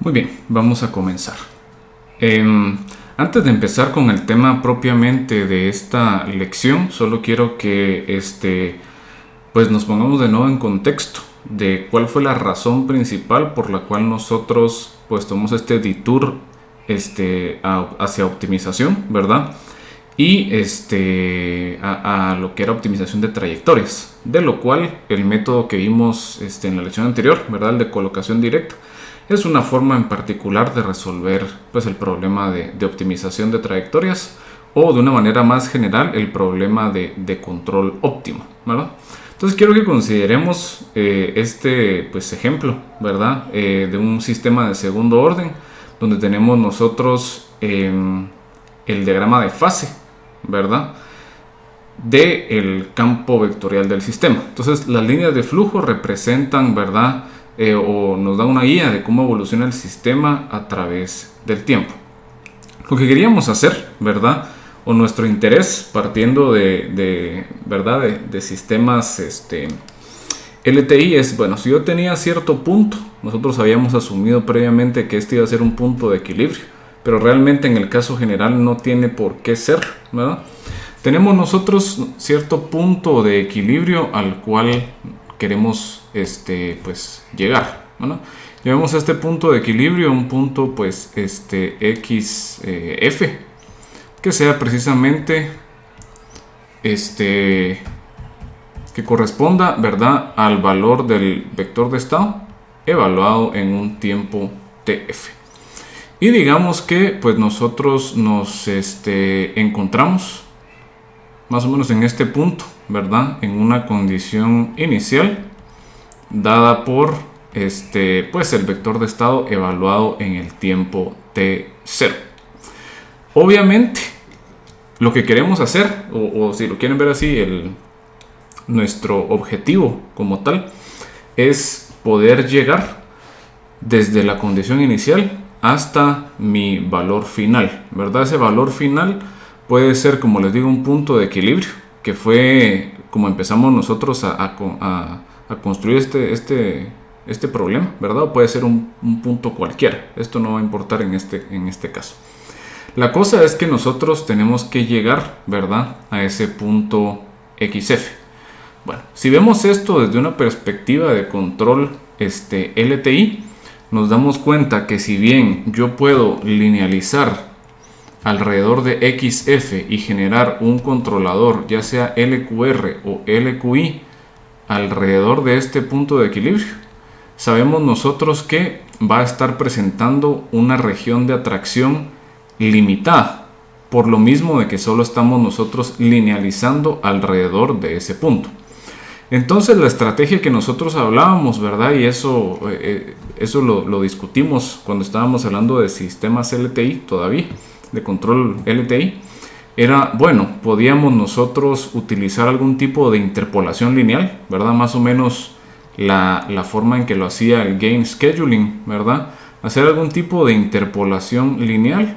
Muy bien, vamos a comenzar. Antes de empezar con el tema propiamente de esta lección, solo quiero que pues nos pongamos de nuevo en contexto de cuál fue la razón principal por la cual nosotros pues tomamos este detour hacia optimización, ¿verdad? Y a lo que era optimización de trayectorias, de lo cual el método que vimos en la lección anterior, ¿verdad? El de colocación directa, es una forma en particular de resolver pues, el problema de optimización de trayectorias o de una manera más general el problema de control óptimo, ¿verdad? Entonces quiero que consideremos pues, ejemplo, ¿verdad? De un sistema de segundo orden donde tenemos nosotros el diagrama de fase, ¿verdad? Del campo vectorial del sistema. Entonces las líneas de flujo representan, ¿verdad? O nos da una guía de cómo evoluciona el sistema a través del tiempo. Lo que queríamos hacer, ¿verdad? O nuestro interés partiendo ¿verdad? De sistemas LTI es, bueno, si yo tenía cierto punto, nosotros habíamos asumido previamente que este iba a ser un punto de equilibrio, pero realmente en el caso general no tiene por qué ser, ¿verdad? Tenemos nosotros cierto punto de equilibrio al cual queremos pues llegar, ¿no? Llevamos a este punto de equilibrio, un punto pues XF, que sea precisamente que corresponda, ¿verdad?, al valor del vector de estado evaluado en un tiempo TF. Y digamos que pues nosotros nos encontramos más o menos en este punto, ¿verdad? En una condición inicial dada por pues el vector de estado evaluado en el tiempo t0. Obviamente, lo que queremos hacer, o si lo quieren ver así, nuestro objetivo como tal, es poder llegar desde la condición inicial hasta mi valor final, ¿verdad? Ese valor final puede ser, como les digo, un punto de equilibrio, que fue como empezamos nosotros a construir este problema, ¿verdad? O puede ser un punto cualquiera. Esto no va a importar en este caso. La cosa es que nosotros tenemos que llegar, ¿verdad?, a ese punto XF. Bueno, si vemos esto desde una perspectiva de control LTI, nos damos cuenta que si bien yo puedo linealizar alrededor de XF y generar un controlador, ya sea LQR o LQI, alrededor de este punto de equilibrio, sabemos nosotros que va a estar presentando una región de atracción limitada, por lo mismo de que solo estamos nosotros linealizando alrededor de ese punto. Entonces la estrategia que nosotros hablábamos, ¿verdad? Y eso lo discutimos cuando estábamos hablando de sistemas LTI todavía, de control LTI, era, bueno, podíamos nosotros utilizar algún tipo de interpolación lineal, ¿verdad? Más o menos la forma en que lo hacía el gain scheduling, ¿verdad? Hacer algún tipo de interpolación lineal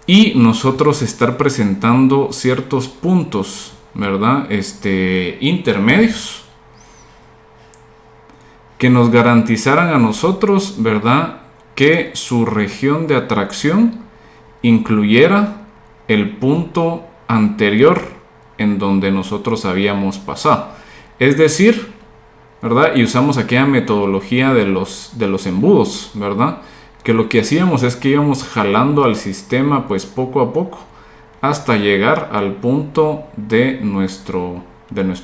y nosotros estar presentando ciertos puntos, ¿verdad? Intermedios que nos garantizaran a nosotros, ¿verdad?, que su región de atracción incluyera el punto anterior en donde nosotros habíamos pasado. Es decir, ¿verdad?, y usamos aquella metodología de los embudos, ¿verdad?, que lo que hacíamos es que íbamos jalando al sistema pues poco a poco hasta llegar al punto de nuestro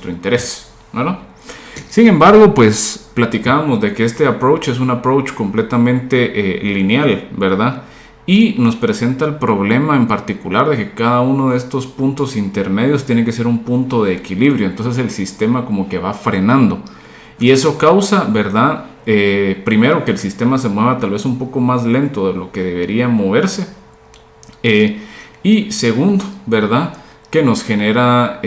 interés, ¿verdad? Sin embargo, pues platicábamos de que este approach es un approach completamente lineal, ¿verdad? Y nos presenta el problema en particular de que cada uno de estos puntos intermedios tiene que ser un punto de equilibrio. Entonces el sistema como que va frenando. Y eso causa, ¿verdad? Primero, que el sistema se mueva tal vez un poco más lento de lo que debería moverse. Y segundo, ¿verdad?, que nos genera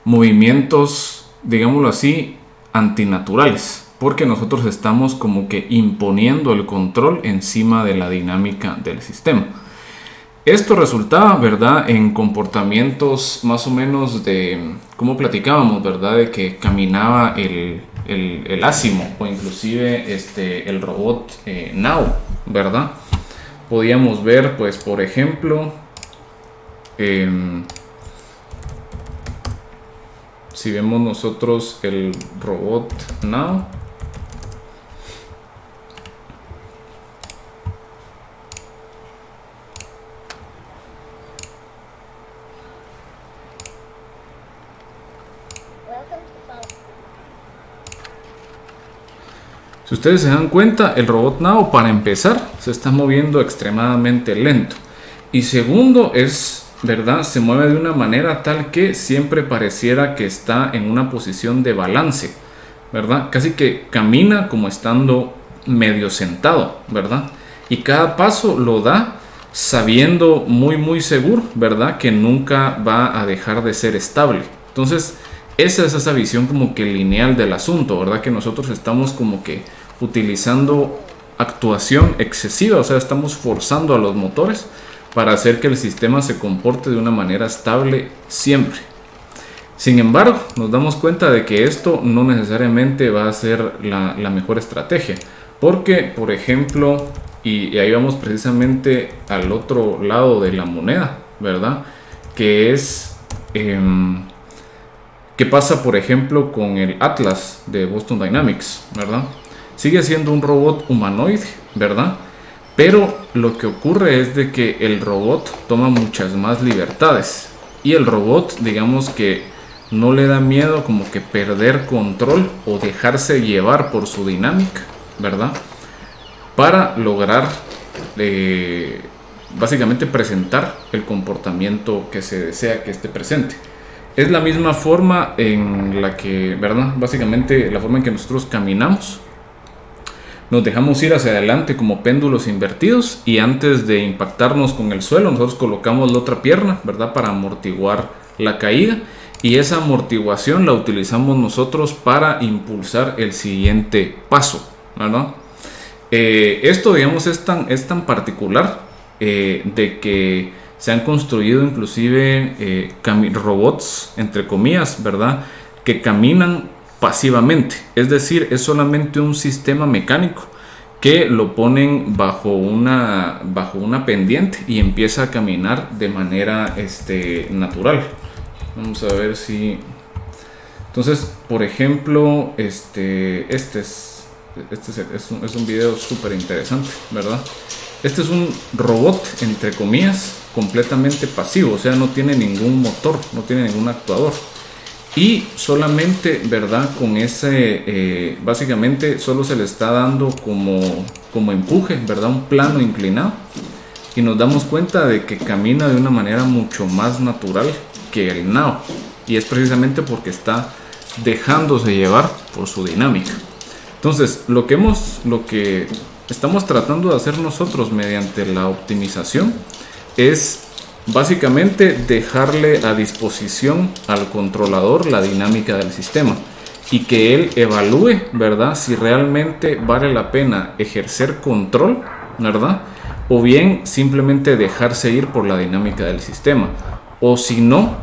movimientos, digámoslo así, antinaturales. Porque nosotros estamos como que imponiendo el control encima de la dinámica del sistema. Esto resultaba, ¿verdad?, en comportamientos más o menos de, como platicábamos, ¿verdad?, de que caminaba el Asimo o inclusive el robot Now, ¿verdad? Podíamos ver, pues, por ejemplo, si vemos nosotros el robot Now, si ustedes se dan cuenta, el robot Now, para empezar, se está moviendo extremadamente lento. Y segundo, ¿verdad? Se mueve de una manera tal que siempre pareciera que está en una posición de balance, ¿verdad? Casi que camina como estando medio sentado, ¿verdad? Y cada paso lo da sabiendo muy seguro, ¿verdad? Que nunca va a dejar de ser estable. Entonces, esa es esa visión como que lineal del asunto, ¿verdad? Que nosotros estamos como que utilizando actuación excesiva, o sea, estamos forzando a los motores para hacer que el sistema se comporte de una manera estable siempre. Sin embargo, nos damos cuenta de que esto no necesariamente va a ser la mejor estrategia, porque, por ejemplo, y ahí vamos precisamente al otro lado de la moneda, ¿verdad? Que es ¿qué pasa, por ejemplo, con el Atlas de Boston Dynamics, ¿verdad? Sigue siendo un robot humanoide, ¿verdad? Pero lo que ocurre es de que el robot toma muchas más libertades. Y el robot, digamos que no le da miedo como que perder control o dejarse llevar por su dinámica, ¿verdad? Para lograr básicamente presentar el comportamiento que se desea que esté presente. Es la misma forma en la que, ¿verdad? Básicamente la forma en que nosotros caminamos. Nos dejamos ir hacia adelante como péndulos invertidos y antes de impactarnos con el suelo nosotros colocamos la otra pierna, ¿verdad? Para amortiguar la caída, y esa amortiguación la utilizamos nosotros para impulsar el siguiente paso, ¿verdad? Esto, digamos, es tan particular de que se han construido inclusive robots, entre comillas, ¿verdad? Que caminan pasivamente, es decir, es solamente un sistema mecánico que lo ponen bajo una pendiente y empieza a caminar de manera natural. Vamos a ver si... Entonces, por ejemplo, es un video súper interesante, ¿verdad? Este es un robot, entre comillas, completamente pasivo, o sea, no tiene ningún motor, no tiene ningún actuador. Y solamente, ¿verdad? Con ese, básicamente solo se le está dando como empuje, ¿verdad? Un plano inclinado. Y nos damos cuenta de que camina de una manera mucho más natural que el Now. Y es precisamente porque está dejándose llevar por su dinámica. Entonces, lo que estamos tratando de hacer nosotros mediante la optimización es básicamente dejarle a disposición al controlador la dinámica del sistema y que él evalúe, ¿verdad? Si realmente vale la pena ejercer control, ¿verdad? O bien simplemente dejarse ir por la dinámica del sistema. O si no,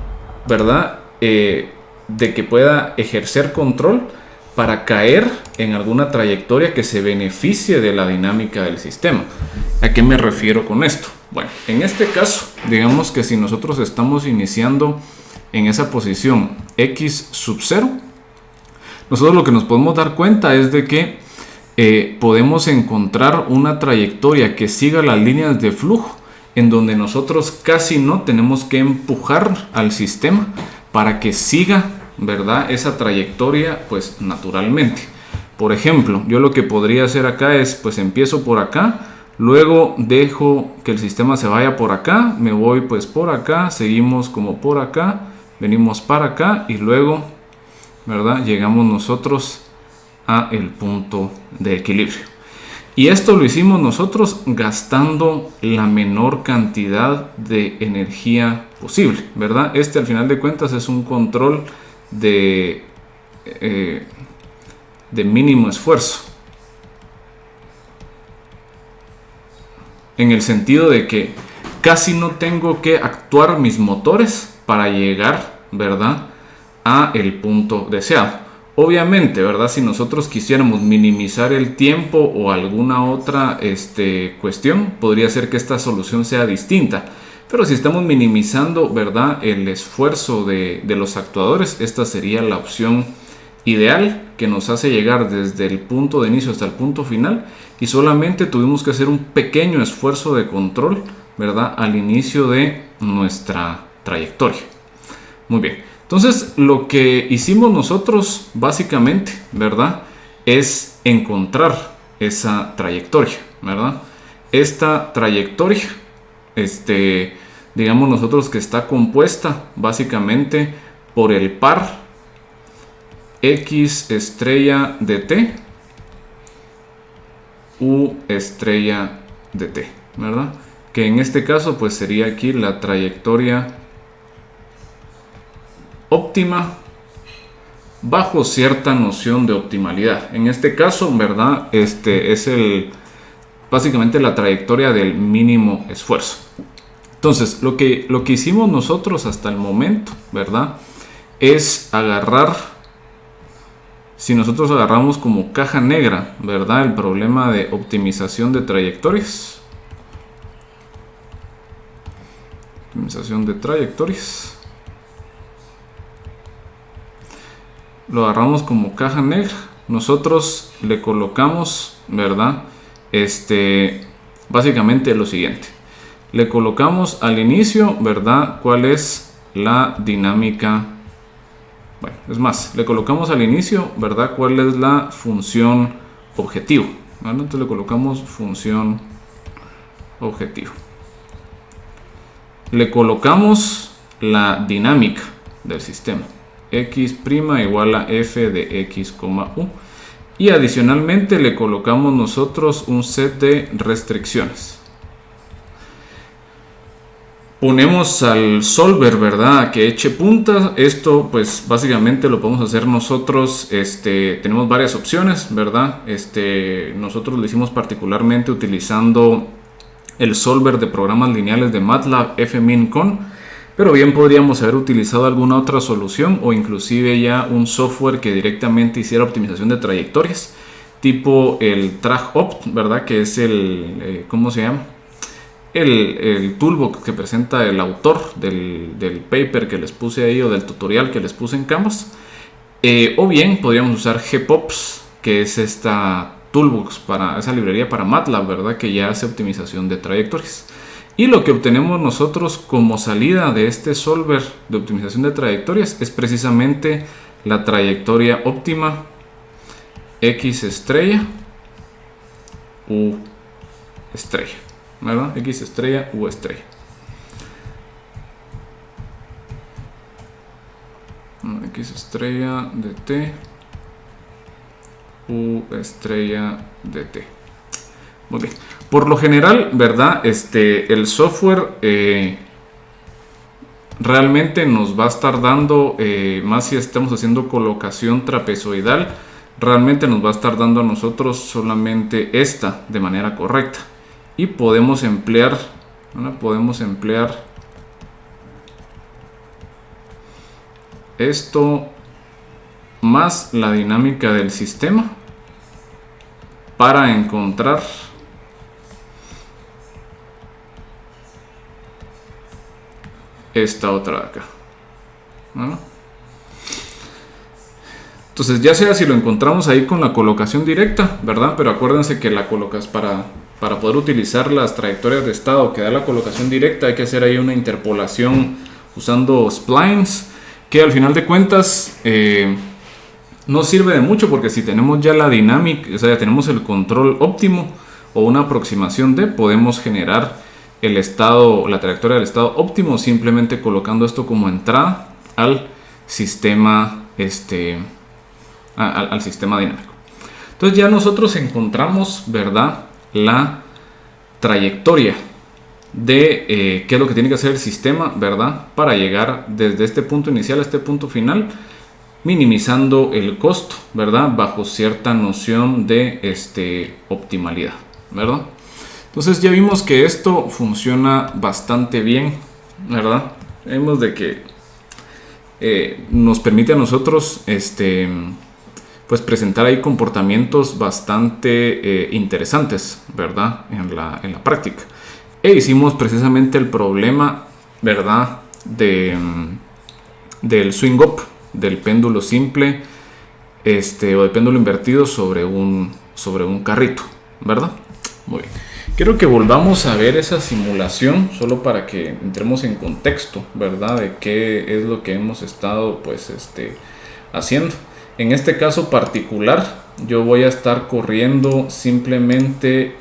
¿verdad? De que pueda ejercer control para caer en alguna trayectoria que se beneficie de la dinámica del sistema. ¿A qué me refiero con esto? Bueno, en este caso, digamos que si nosotros estamos iniciando en esa posición X sub 0, nosotros lo que nos podemos dar cuenta es de que podemos encontrar una trayectoria que siga las líneas de flujo en donde nosotros casi no tenemos que empujar al sistema para que siga, ¿verdad? Esa trayectoria pues naturalmente. Por ejemplo, yo lo que podría hacer acá es pues empiezo por acá, luego dejo que el sistema se vaya por acá, me voy pues por acá, seguimos como por acá, venimos para acá y luego, ¿verdad? Llegamos nosotros a el punto de equilibrio. Y esto lo hicimos nosotros gastando la menor cantidad de energía posible, ¿verdad? Al final de cuentas es un control de mínimo esfuerzo. En el sentido de que casi no tengo que actuar mis motores para llegar, ¿verdad?, a el punto deseado. Obviamente, ¿verdad? Si nosotros quisiéramos minimizar el tiempo o alguna otra cuestión, podría ser que esta solución sea distinta. Pero si estamos minimizando, ¿verdad?, el esfuerzo de los actuadores, esta sería la opción ideal que nos hace llegar desde el punto de inicio hasta el punto final, y solamente tuvimos que hacer un pequeño esfuerzo de control, ¿verdad?, al inicio de nuestra trayectoria. Muy bien. Entonces, lo que hicimos nosotros básicamente, ¿verdad?, es encontrar esa trayectoria, ¿verdad? Esta trayectoria, digamos nosotros que está compuesta básicamente por el par X estrella de t, U estrella de t, ¿verdad? Que en este caso pues sería aquí la trayectoria óptima bajo cierta noción de optimalidad. En este caso, ¿verdad?, es básicamente la trayectoria del mínimo esfuerzo. Entonces, lo que hicimos nosotros hasta el momento, ¿verdad?, es agarrar, si nosotros agarramos como caja negra, ¿verdad?, el problema de optimización de trayectorias. Optimización de trayectorias. Lo agarramos como caja negra. Nosotros le colocamos, ¿verdad?, básicamente lo siguiente. Le colocamos al inicio, ¿verdad?, cuál es la dinámica. Bueno, es más, le colocamos al inicio, ¿verdad?, cuál es la función objetivo, ¿vale? Entonces le colocamos función objetivo. Le colocamos la dinámica del sistema. X' igual a f de x, u. Y adicionalmente le colocamos nosotros un set de restricciones. Ponemos al solver, ¿verdad?, que eche punta. Esto pues básicamente lo podemos hacer nosotros. Tenemos varias opciones, ¿verdad? Nosotros lo hicimos particularmente utilizando el solver de programas lineales de MATLAB fmincon. Pero bien podríamos haber utilizado alguna otra solución o inclusive ya un software que directamente hiciera optimización de trayectorias, tipo el TrackOpt, ¿verdad?, que es ¿cómo se llama? El toolbox que presenta el autor del paper que les puse ahí, o del tutorial que les puse en Canvas. O bien podríamos usar GPOPS, que es esta toolbox, esa librería para MATLAB, ¿verdad?, que ya hace optimización de trayectorias. Y lo que obtenemos nosotros como salida de este solver de optimización de trayectorias es precisamente la trayectoria óptima X estrella, U estrella, ¿verdad? X estrella, U estrella. X estrella de t, U estrella de t. Muy bien. Por lo general, ¿verdad?, el software realmente nos va a estar dando, más si estamos haciendo colocación trapezoidal, realmente nos va a estar dando a nosotros solamente esta de manera correcta. Y podemos emplear, ¿verdad?, podemos emplear esto más la dinámica del sistema para encontrar esta otra de acá, ¿no? Entonces, ya sea si lo encontramos ahí con la colocación directa, ¿verdad? Pero acuérdense que la colocas para poder utilizar las trayectorias de estado que da la colocación directa, hay que hacer ahí una interpolación usando splines, que al final de cuentas no sirve de mucho, porque si tenemos ya la dinámica, o sea, ya tenemos el control óptimo o una aproximación de, podemos generar el estado, la trayectoria del estado óptimo, simplemente colocando esto como entrada al sistema, al sistema dinámico. Entonces ya nosotros encontramos, ¿verdad?, la trayectoria de qué es lo que tiene que hacer el sistema, ¿verdad?, para llegar desde este punto inicial a este punto final, minimizando el costo, ¿verdad?, bajo cierta noción de optimalidad, ¿verdad? Entonces ya vimos que esto funciona bastante bien, ¿verdad? Vemos de que nos permite a nosotros pues presentar ahí comportamientos bastante interesantes, ¿verdad? En la práctica. E hicimos precisamente el problema, ¿verdad? Del swing up, del péndulo simple, o de péndulo invertido sobre un carrito, ¿verdad? Muy bien. Quiero que volvamos a ver esa simulación, solo para que entremos en contexto, ¿verdad? De qué es lo que hemos estado, pues, haciendo. En este caso particular, yo voy a estar corriendo simplemente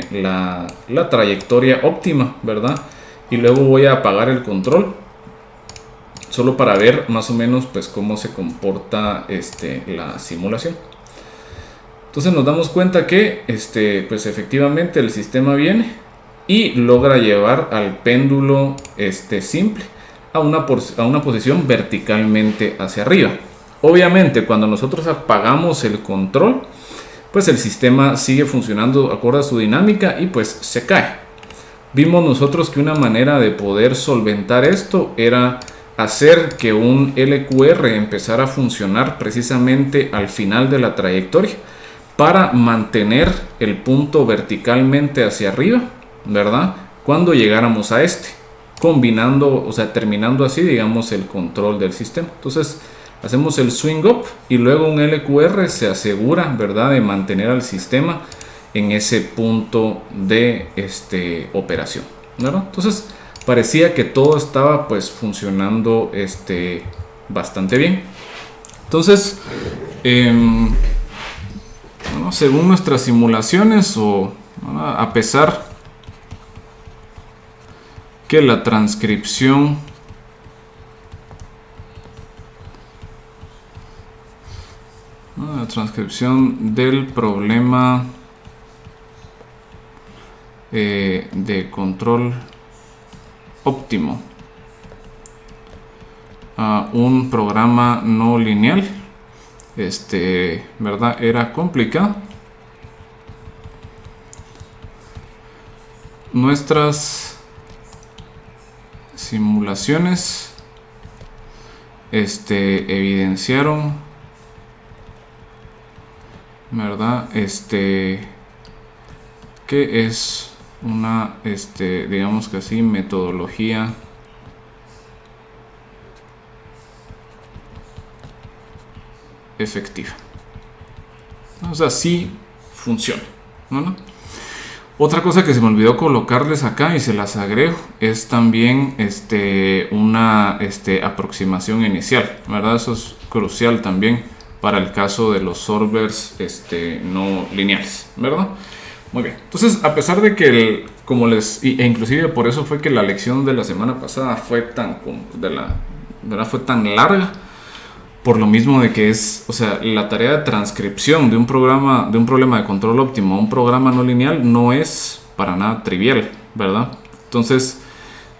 la trayectoria óptima, ¿verdad? Y luego voy a apagar el control, solo para ver más o menos pues cómo se comporta la simulación. Entonces nos damos cuenta que pues efectivamente el sistema viene y logra llevar al péndulo simple a una posición verticalmente hacia arriba. Obviamente cuando nosotros apagamos el control, pues el sistema sigue funcionando acorde a su dinámica y pues se cae. Vimos nosotros que una manera de poder solventar esto era hacer que un LQR empezara a funcionar precisamente al final de la trayectoria para mantener el punto verticalmente hacia arriba, ¿verdad? Cuando llegáramos a combinando, o sea, terminando así, digamos, el control del sistema. Entonces hacemos el swing up y luego un LQR se asegura, ¿verdad?, de mantener al sistema en ese punto de operación, ¿verdad? Entonces parecía que todo estaba pues funcionando bastante bien. Entonces bueno, según nuestras simulaciones, a pesar que la transcripción del problema de control óptimo a un programa no lineal, ¿verdad?, era complicado. Nuestras simulaciones evidenciaron, ¿verdad?, que es una digamos que así, metodología efectiva. O sea, sí funciona, ¿no? Otra cosa que se me olvidó colocarles acá y se las agrego es también una aproximación inicial, ¿verdad? Eso es crucial también para el caso de los solvers no lineales, ¿verdad? Muy bien. Entonces, a pesar de que e inclusive por eso fue que la lección de la semana pasada fue tan larga, por lo mismo de que la tarea de transcripción de un problema de control óptimo a un programa no lineal no es para nada trivial, ¿verdad? Entonces,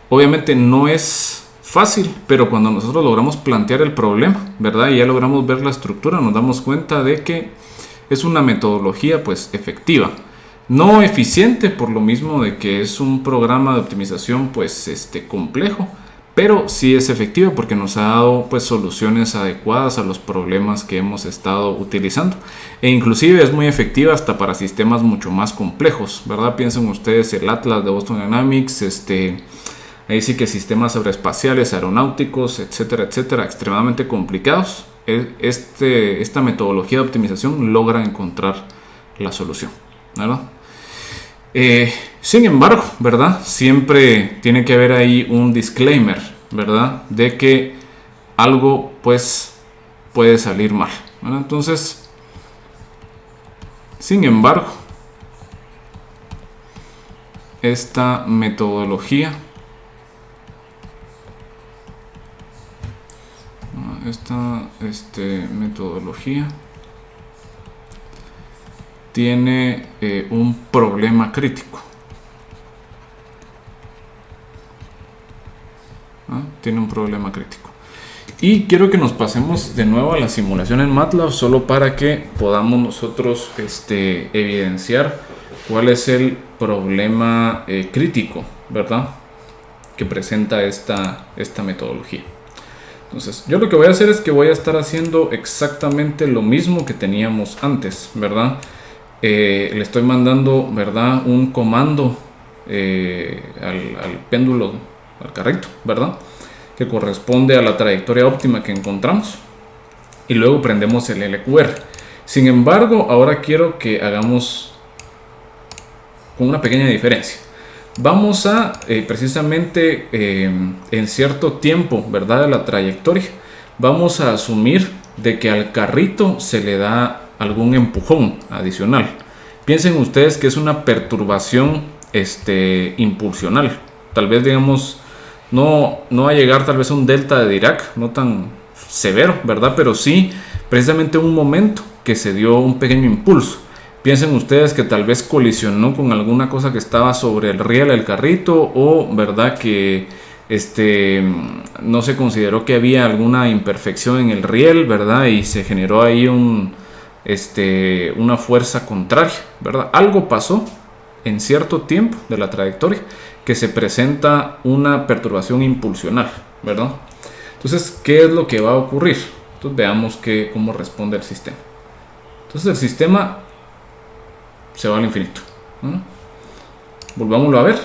obviamente no es fácil, pero cuando nosotros logramos plantear el problema, ¿verdad?, y ya logramos ver la estructura, nos damos cuenta de que es una metodología pues efectiva. No eficiente por lo mismo de que es un programa de optimización pues complejo, pero sí es efectiva porque nos ha dado pues soluciones adecuadas a los problemas que hemos estado utilizando, e inclusive es muy efectiva hasta para sistemas mucho más complejos, ¿verdad? Piensen ustedes el Atlas de Boston Dynamics, ahí sí que sistemas aeroespaciales, aeronáuticos, etcétera, etcétera, extremadamente complicados. Esta metodología de optimización logra encontrar la solución, ¿verdad? Sin embargo, ¿verdad?, siempre tiene que haber ahí un disclaimer, ¿verdad?, de que algo pues puede salir mal, ¿verdad? Entonces, sin embargo, esta metodología tiene un problema crítico. Tiene un problema crítico. Y quiero que nos pasemos de nuevo a la simulación en MATLAB, solo para que podamos nosotros evidenciar cuál es el problema crítico, ¿verdad?, que presenta esta metodología. Entonces, yo lo que voy a hacer es que voy a estar haciendo exactamente lo mismo que teníamos antes, ¿verdad? Le estoy mandando, ¿verdad? Un comando al péndulo, al carrito, ¿verdad? Que corresponde a la trayectoria óptima que encontramos. Y luego prendemos el LQR. Sin embargo, ahora quiero que hagamos con una pequeña diferencia. Vamos a precisamente en cierto tiempo, ¿verdad? De la trayectoria, vamos a asumir de que al carrito se le da algún empujón adicional. Piensen ustedes que es una perturbación impulsional. Tal vez, digamos, no va a llegar tal vez a un delta de Dirac, no tan severo, ¿verdad? Pero sí precisamente un momento que se dio un pequeño impulso. Piensen ustedes que tal vez colisionó con alguna cosa que estaba sobre el riel del carrito, o verdad que no se consideró que había alguna imperfección en el riel, verdad, y se generó ahí una fuerza contraria, verdad. Algo pasó en cierto tiempo de la trayectoria que se presenta una perturbación impulsional, verdad. Entonces, ¿qué es lo que va a ocurrir? Entonces veamos cómo responde el sistema. Entonces el sistema se va al infinito. Volvámoslo a ver.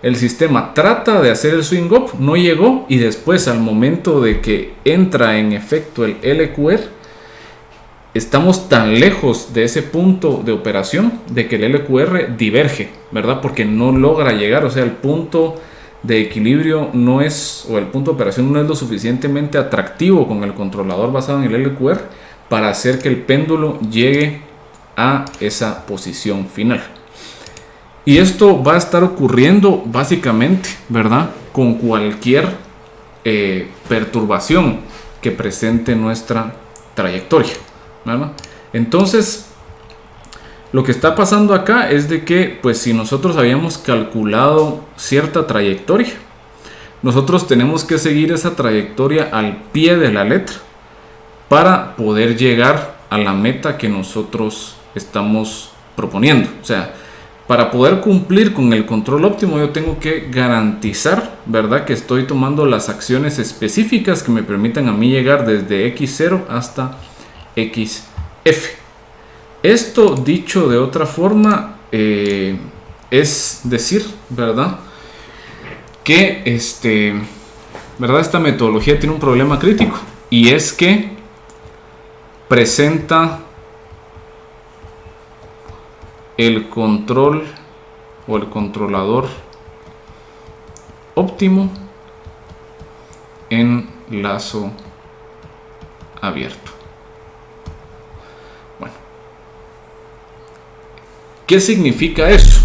El sistema trata de hacer el swing up, no llegó, y después al momento de que entra en efecto el LQR, estamos tan lejos de ese punto de operación de que el LQR diverge, ¿verdad? Porque no logra llegar, o sea, el punto de equilibrio no es, o el punto de operación no es lo suficientemente atractivo con el controlador basado en el LQR para hacer que el péndulo llegue a esa posición final. Y esto va a estar ocurriendo básicamente, ¿verdad? Con cualquier perturbación que presente nuestra trayectoria, ¿verdad? Entonces, lo que está pasando acá es de que, pues si nosotros habíamos calculado cierta trayectoria, nosotros tenemos que seguir esa trayectoria al pie de la letra para poder llegar a la meta que nosotros estamos proponiendo. O sea, para poder cumplir con el control óptimo, yo tengo que garantizar, ¿verdad?, que estoy tomando las acciones específicas que me permitan a mí llegar desde X0 hasta XF. Esto, dicho de otra forma, es decir, ¿verdad?, que ¿verdad?, esta metodología tiene un problema crítico, y es que presenta el control o el controlador óptimo en lazo abierto. Bueno, ¿qué significa eso?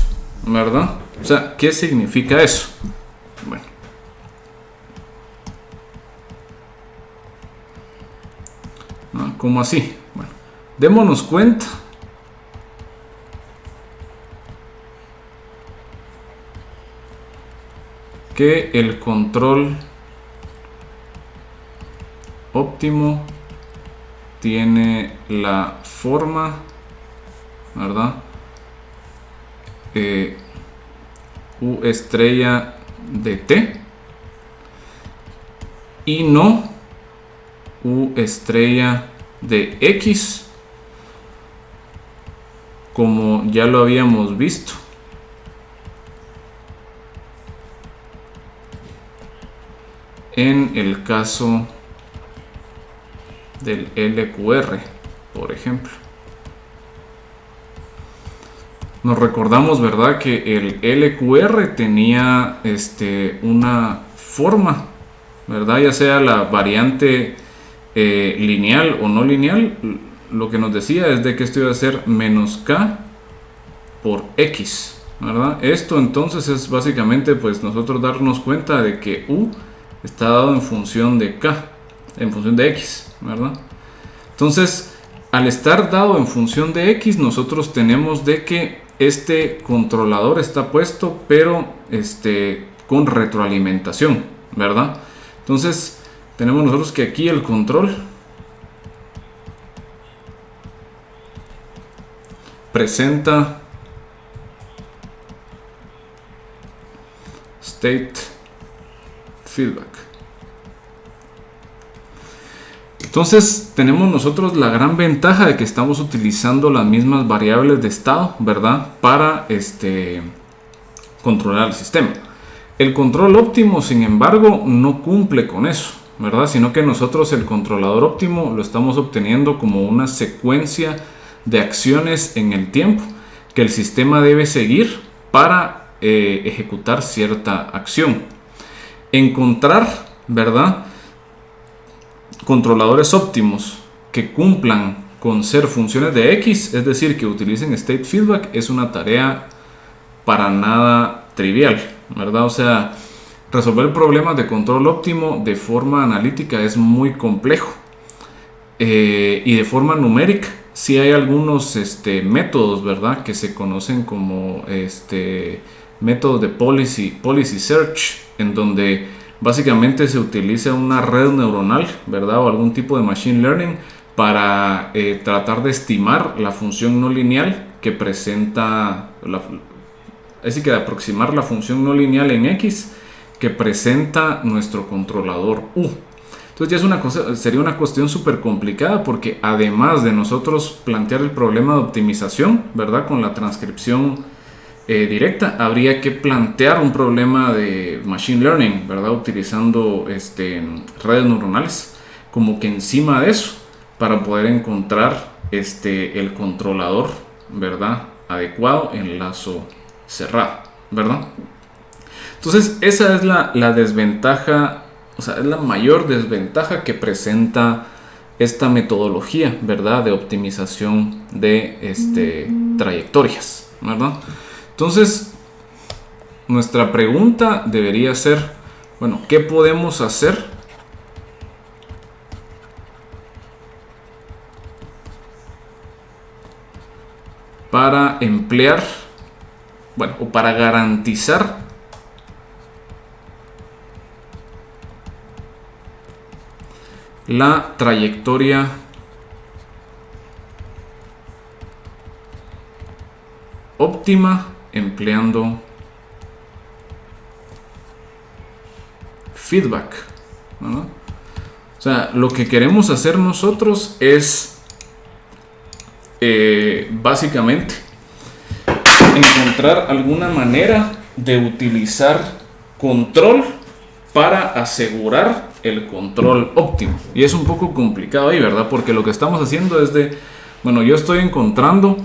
¿Verdad? O sea, ¿qué significa eso? Bueno, ¿no? ¿Cómo así? Bueno, démonos cuenta que el control óptimo tiene la forma, ¿verdad?, U estrella de T y no U estrella de X, como ya lo habíamos visto en el caso del LQR, por ejemplo. Nos recordamos, ¿verdad?, que el LQR tenía una forma, ¿verdad?, ya sea la variante lineal o no lineal. Lo que nos decía es de que esto iba a ser menos K por X, ¿verdad? Esto entonces es básicamente, pues, nosotros darnos cuenta de que U está dado en función de K, en función de X, ¿verdad? Entonces, al estar dado en función de X, nosotros tenemos de que este controlador está puesto, pero con retroalimentación, ¿verdad? Entonces, tenemos nosotros que aquí el control presenta state feedback. Entonces tenemos nosotros la gran ventaja de que estamos utilizando las mismas variables de estado, ¿verdad? Para controlar el sistema. El control óptimo, sin embargo, no cumple con eso, ¿verdad? Sino que nosotros el controlador óptimo lo estamos obteniendo como una secuencia de acciones en el tiempo que el sistema debe seguir para ejecutar cierta acción. Encontrar, ¿verdad?, controladores óptimos que cumplan con ser funciones de X, es decir, que utilicen state feedback, es una tarea para nada trivial, ¿verdad? O sea, resolver problemas de control óptimo de forma analítica es muy complejo. Y de forma numérica, sí hay algunos métodos, ¿verdad?, que se conocen como métodos de policy search, en donde básicamente se utiliza una red neuronal, ¿verdad?, o algún tipo de machine learning para tratar de estimar la función no lineal que presenta, es decir, que de aproximar la función no lineal en X que presenta nuestro controlador U. Entonces ya sería una cuestión súper complicada, porque además de nosotros plantear el problema de optimización, ¿verdad?, con la transcripción directa, habría que plantear un problema de machine learning, ¿verdad?, utilizando redes neuronales como que encima de eso, para poder encontrar el controlador, ¿verdad?, adecuado en lazo cerrado, ¿verdad? Entonces esa es la desventaja, o sea, es la mayor desventaja que presenta esta metodología, ¿verdad?, de optimización de trayectorias, ¿verdad? Entonces, nuestra pregunta debería ser, bueno, ¿qué podemos hacer para emplear, bueno, o para garantizar la trayectoria óptima empleando feedback, ¿no? O sea, lo que queremos hacer nosotros es básicamente encontrar alguna manera de utilizar control para asegurar el control óptimo. Y es un poco complicado ahí, ¿verdad? Porque lo que estamos haciendo es bueno, yo estoy encontrando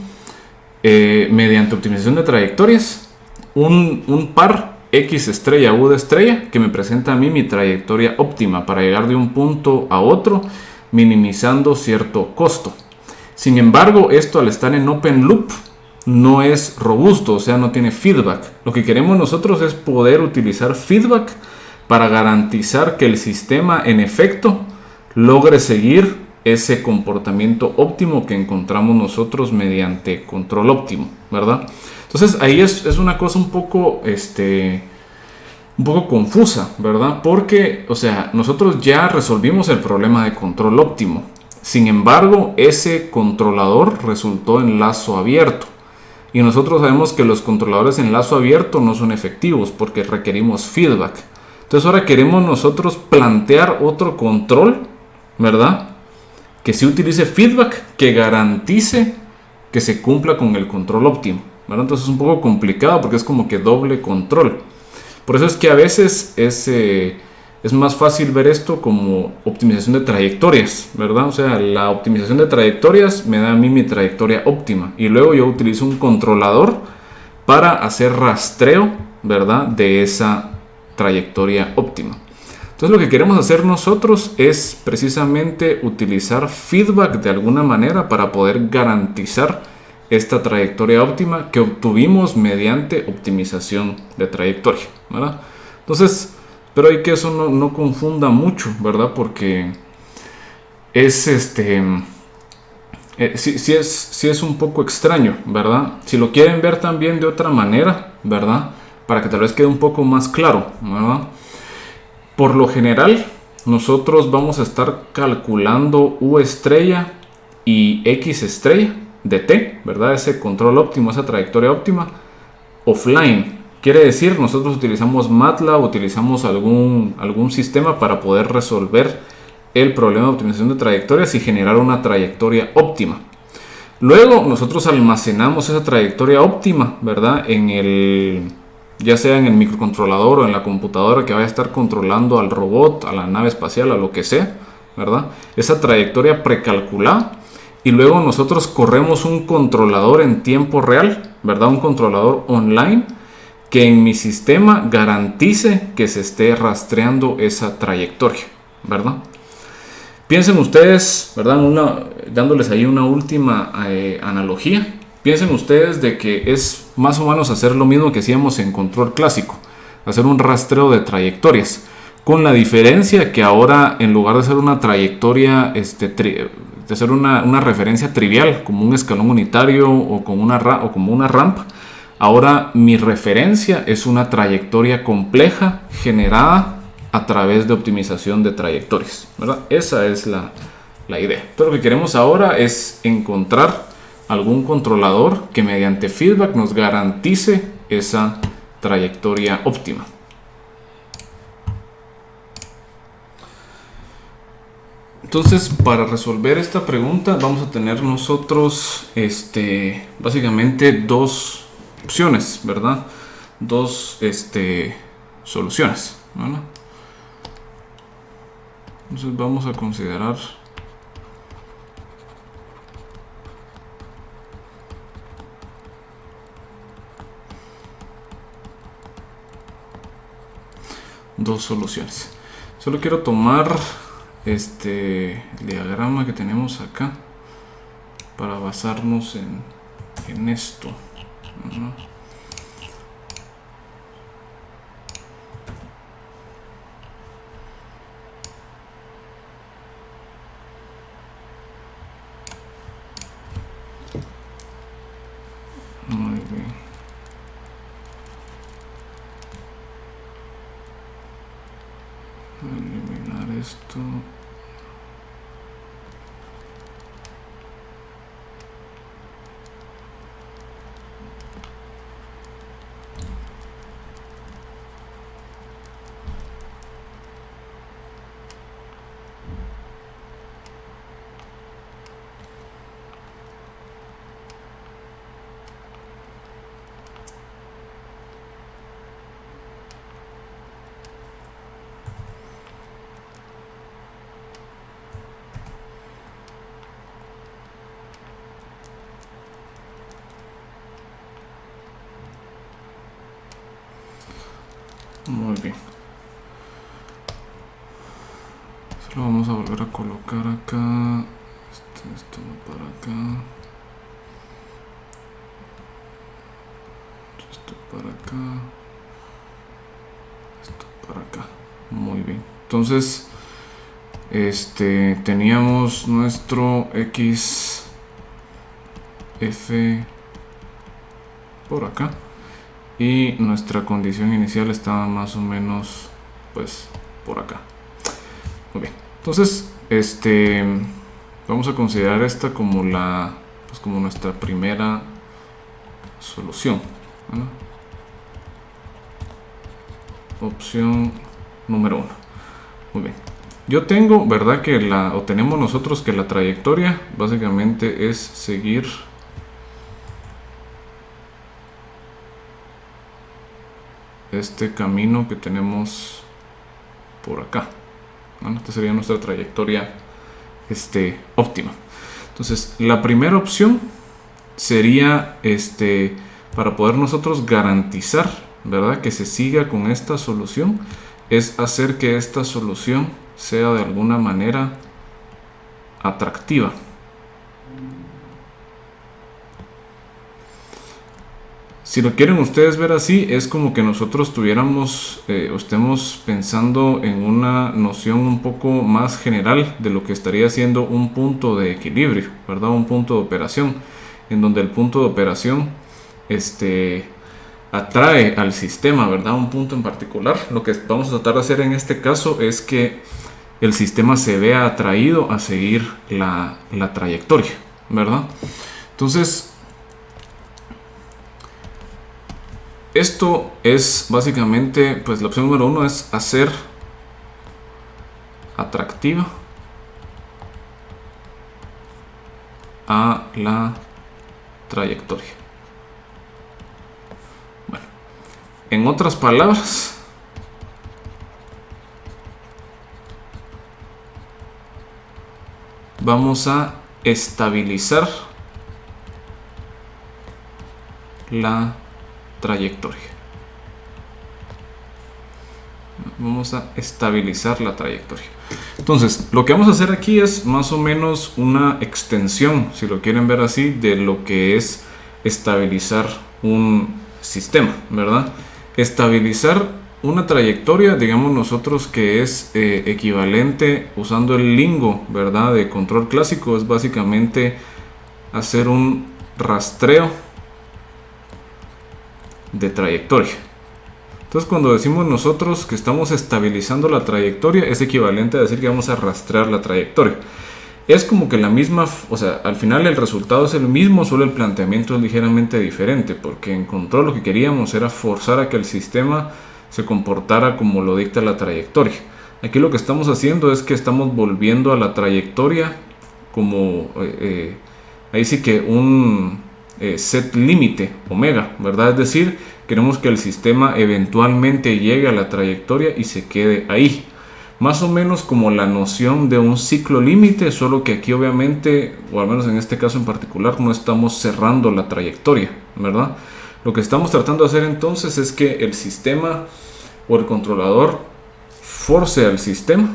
mediante optimización de trayectorias un par X estrella U de estrella que me presenta a mí mi trayectoria óptima para llegar de un punto a otro, minimizando cierto costo. Sin embargo, esto, al estar en open loop, no es robusto, o sea, no tiene feedback. Lo que queremos nosotros es poder utilizar feedback para garantizar que el sistema en efecto logre seguir ese comportamiento óptimo que encontramos nosotros mediante control óptimo, ¿verdad? Entonces ahí es una cosa un poco confusa, ¿verdad? Porque, o sea, nosotros ya resolvimos el problema de control óptimo. Sin embargo, ese controlador resultó en lazo abierto. Y nosotros sabemos que los controladores en lazo abierto no son efectivos porque requerimos feedback. Entonces ahora queremos nosotros plantear otro control, ¿verdad?, que sí utilice feedback, que garantice que se cumpla con el control óptimo, ¿verdad? Entonces es un poco complicado porque es como que doble control. Por eso es que a veces es más fácil ver esto como optimización de trayectorias, ¿verdad? O sea, la optimización de trayectorias me da a mí mi trayectoria óptima y luego yo utilizo un controlador para hacer rastreo, ¿verdad?, de esa trayectoria óptima. Entonces lo que queremos hacer nosotros es precisamente utilizar feedback de alguna manera para poder garantizar esta trayectoria óptima que obtuvimos mediante optimización de trayectoria, ¿verdad? Entonces, pero hay que eso no confunda mucho, ¿verdad? Porque es sí es un poco extraño, ¿verdad? Si lo quieren ver también de otra manera, ¿verdad?, para que tal vez quede un poco más claro, ¿verdad? Por lo general, nosotros vamos a estar calculando U estrella y X estrella de T, ¿verdad? Ese control óptimo, esa trayectoria óptima, offline. Quiere decir, nosotros utilizamos MATLAB, utilizamos algún sistema para poder resolver el problema de optimización de trayectorias y generar una trayectoria óptima. Luego nosotros almacenamos esa trayectoria óptima, ¿verdad? Ya sea en el microcontrolador o en la computadora que vaya a estar controlando al robot, a la nave espacial, a lo que sea, ¿verdad? Esa trayectoria precalculada. Y luego nosotros corremos un controlador en tiempo real, ¿verdad? Un controlador online que en mi sistema garantice que se esté rastreando esa trayectoria, ¿verdad? Piensen ustedes, ¿verdad? Dándoles ahí una última analogía. Piensen ustedes de que es más o menos hacer lo mismo que hacíamos en control clásico, hacer un rastreo de trayectorias, con la diferencia que ahora en lugar de hacer una trayectoria, de hacer una referencia trivial como un escalón unitario o como una rampa, ahora mi referencia es una trayectoria compleja generada a través de optimización de trayectorias, ¿verdad? Esa es la idea. Entonces lo que queremos ahora es encontrar algún controlador que mediante feedback nos garantice esa trayectoria óptima. Entonces, para resolver esta pregunta vamos a tener nosotros básicamente dos opciones, ¿verdad? Dos soluciones, ¿verdad? Entonces vamos a considerar dos soluciones. Solo quiero tomar el diagrama que tenemos acá para basarnos en esto. Muy bien. Eliminar esto. Muy bien. Lo vamos a volver a colocar acá. Esto va para acá. Esto para acá. Esto para acá. Muy bien. Entonces, teníamos nuestro XF por acá. Y nuestra condición inicial estaba más o menos pues por acá. Muy bien. Entonces, vamos a considerar esta como como nuestra primera solución, ¿verdad? Opción número 1. Muy bien. Yo tengo, ¿verdad? O tenemos nosotros que la trayectoria básicamente es seguir este camino que tenemos por acá. Esta sería nuestra trayectoria óptima. Entonces, la primera opción sería para poder nosotros garantizar, ¿verdad?, que se siga con esta solución, es hacer que esta solución sea de alguna manera atractiva. Si lo quieren ustedes ver así, es como que nosotros estemos pensando en una noción un poco más general de lo que estaría siendo un punto de equilibrio, ¿verdad? Un punto de operación, en donde el punto de operación atrae al sistema, ¿verdad? Un punto en particular. Lo que vamos a tratar de hacer en este caso es que el sistema se vea atraído a seguir la trayectoria, ¿verdad? Entonces, esto es básicamente, pues la opción número 1 es hacer atractiva a la trayectoria. Bueno, en otras palabras, vamos a estabilizar la trayectoria. Vamos a estabilizar la trayectoria. Entonces, lo que vamos a hacer aquí es más o menos una extensión, si lo quieren ver así, de lo que es estabilizar un sistema, ¿verdad? Estabilizar una trayectoria, digamos nosotros que es equivalente, usando el lingo, ¿verdad?, de control clásico, es básicamente hacer un rastreo de trayectoria. Entonces, cuando decimos nosotros que estamos estabilizando la trayectoria, es equivalente a decir que vamos a rastrear la trayectoria. Es como que la misma, o sea, al final el resultado es el mismo, solo el planteamiento es ligeramente diferente, porque en control lo que queríamos era forzar a que el sistema se comportara como lo dicta la trayectoria. Aquí lo que estamos haciendo es que estamos volviendo a la trayectoria como, ahí sí que un set límite, omega, ¿verdad? Es decir, queremos que el sistema eventualmente llegue a la trayectoria y se quede ahí. Más o menos como la noción de un ciclo límite, solo que aquí obviamente, o al menos en este caso en particular, no estamos cerrando la trayectoria, ¿verdad? Lo que estamos tratando de hacer entonces es que el sistema o el controlador force al sistema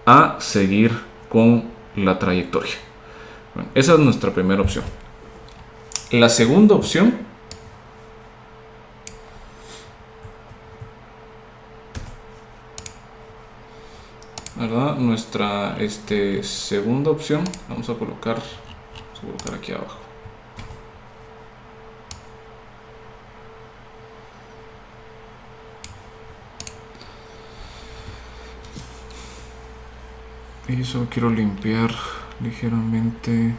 a seguir con la trayectoria. Bueno, esa es nuestra primera opción. La segunda opción ¿verdad? Nuestra segunda opción, vamos a colocar aquí abajo. Y solo quiero limpiar ligeramente.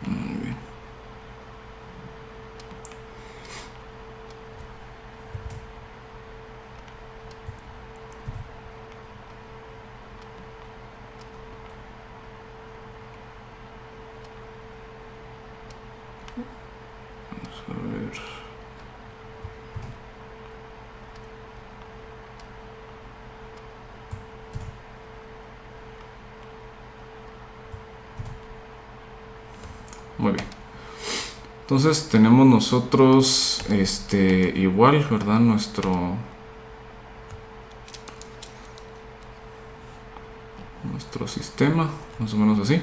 Muy bien. Vamos a ver. Muy bien. Entonces tenemos nosotros igual, ¿verdad? Nuestro sistema, más o menos así.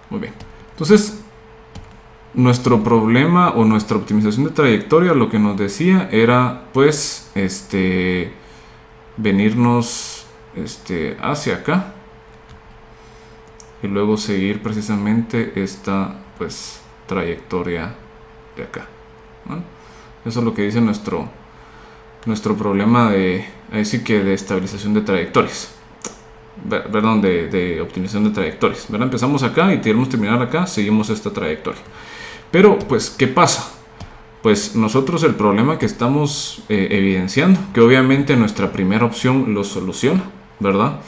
Muy bien. Entonces, nuestro problema o nuestra optimización de trayectoria, lo que nos decía era, pues, venirnos hacia acá y luego seguir precisamente esta, pues, trayectoria de acá, ¿no? Eso es lo que dice nuestro problema de estabilización de trayectorias, perdón, de optimización de trayectorias, ¿verdad? Empezamos acá y queremos terminar acá, seguimos esta trayectoria. Pero, pues, ¿qué pasa? Pues nosotros el problema que estamos evidenciando, que obviamente nuestra primera opción lo soluciona, ¿verdad?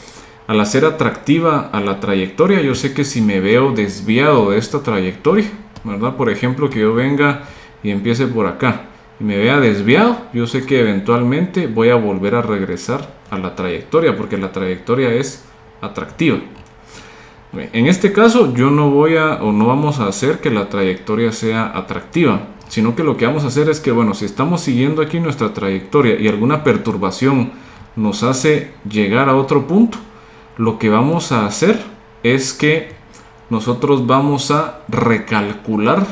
Al hacer atractiva a la trayectoria, yo sé que si me veo desviado de esta trayectoria, ¿verdad? Por ejemplo, que yo venga y empiece por acá y me vea desviado, yo sé que eventualmente voy a volver a regresar a la trayectoria, porque la trayectoria es atractiva. En este caso yo no vamos a hacer que la trayectoria sea atractiva, sino que lo que vamos a hacer es que, bueno, si estamos siguiendo aquí nuestra trayectoria y alguna perturbación nos hace llegar a otro punto, lo que vamos a hacer es que nosotros vamos a recalcular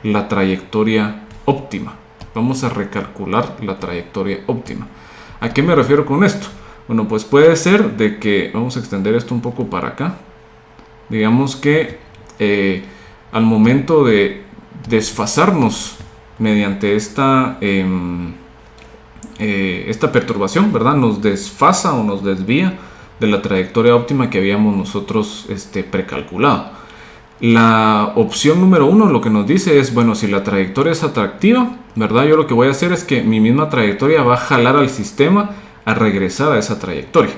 la trayectoria óptima. Vamos a recalcular la trayectoria óptima. ¿A qué me refiero con esto? Bueno, pues puede ser de que, vamos a extender esto un poco para acá. Digamos que al momento de desfasarnos mediante esta perturbación, ¿verdad? Nos desfasa o nos desvía de la trayectoria óptima que habíamos nosotros precalculado. La opción número 1 lo que nos dice es, bueno, si la trayectoria es atractiva, ¿verdad? Yo lo que voy a hacer es que mi misma trayectoria va a jalar al sistema a regresar a esa trayectoria.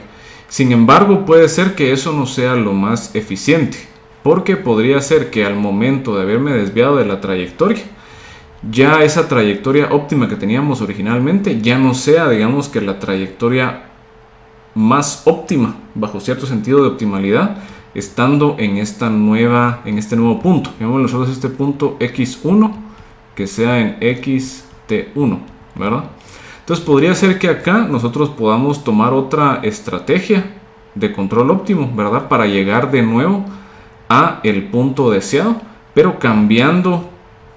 Sin embargo, puede ser que eso no sea lo más eficiente, porque podría ser que al momento de haberme desviado de la trayectoria, ya esa trayectoria óptima que teníamos originalmente ya no sea, digamos, que la trayectoria más óptima bajo cierto sentido de optimalidad, estando en este nuevo punto. Llamamos nosotros este punto x1 que sea en xt1, ¿verdad? Entonces podría ser que acá nosotros podamos tomar otra estrategia de control óptimo, ¿verdad? Para llegar de nuevo a el punto deseado, pero cambiando,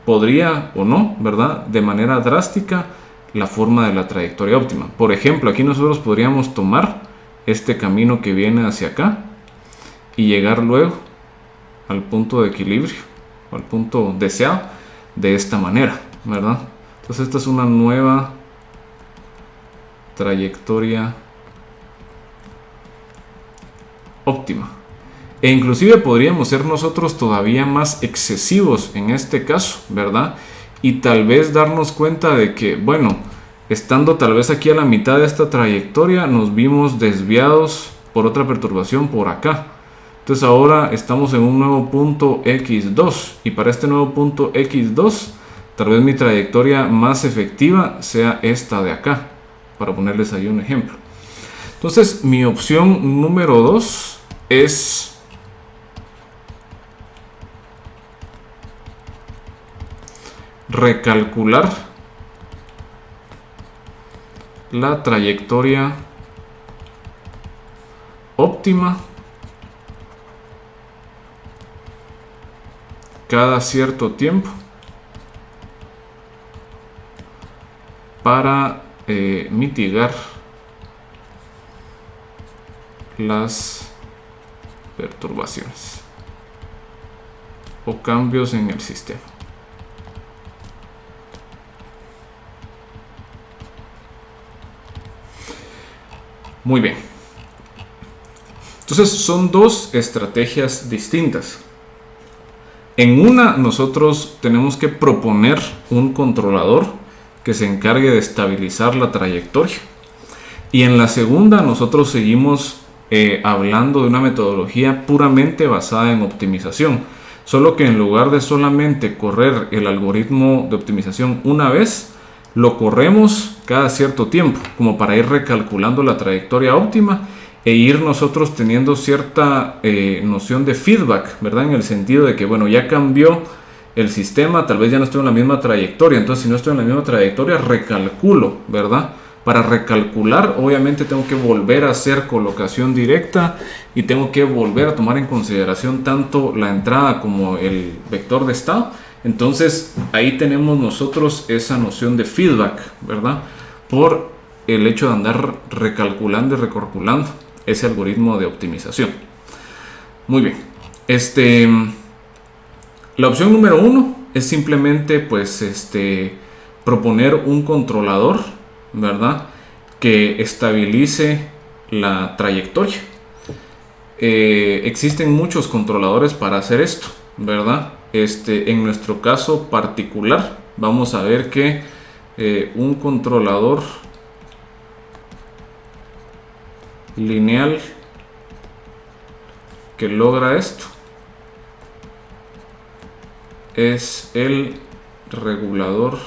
podría o no, ¿verdad? De manera drástica la forma de la trayectoria óptima. Por ejemplo, aquí nosotros podríamos tomar este camino que viene hacia acá y llegar luego al punto de equilibrio, o al punto deseado, de esta manera, ¿verdad? Entonces esta es una nueva trayectoria óptima. E inclusive podríamos ser nosotros todavía más excesivos en este caso, ¿verdad? Y tal vez darnos cuenta de que, bueno, estando tal vez aquí a la mitad de esta trayectoria, nos vimos desviados por otra perturbación por acá. Entonces ahora estamos en un nuevo punto x2, y para este nuevo punto x2, tal vez mi trayectoria más efectiva sea esta de acá, para ponerles ahí un ejemplo. Entonces mi opción número 2 es recalcular la trayectoria óptima cada cierto tiempo para mitigar las perturbaciones o cambios en el sistema. Muy bien. Entonces son dos estrategias distintas. En una nosotros tenemos que proponer un controlador que se encargue de estabilizar la trayectoria. Y en la segunda nosotros seguimos hablando de una metodología puramente basada en optimización. Solo que en lugar de solamente correr el algoritmo de optimización una vez, lo corremos cada cierto tiempo, como para ir recalculando la trayectoria óptima e ir nosotros teniendo cierta noción de feedback, ¿verdad? En el sentido de que, bueno, ya cambió el sistema, tal vez ya no estoy en la misma trayectoria, entonces si no estoy en la misma trayectoria, recalculo, ¿verdad? Para recalcular, obviamente tengo que volver a hacer colocación directa y tengo que volver a tomar en consideración tanto la entrada como el vector de estado. Entonces ahí tenemos nosotros esa noción de feedback, ¿verdad? Por el hecho de andar recalculando y recalculando ese algoritmo de optimización. Muy bien. La opción número 1 es simplemente pues proponer un controlador, ¿verdad? Que estabilice la trayectoria. Existen muchos controladores para hacer esto, ¿verdad? En nuestro caso particular vamos a ver que un controlador lineal que logra esto es el regulador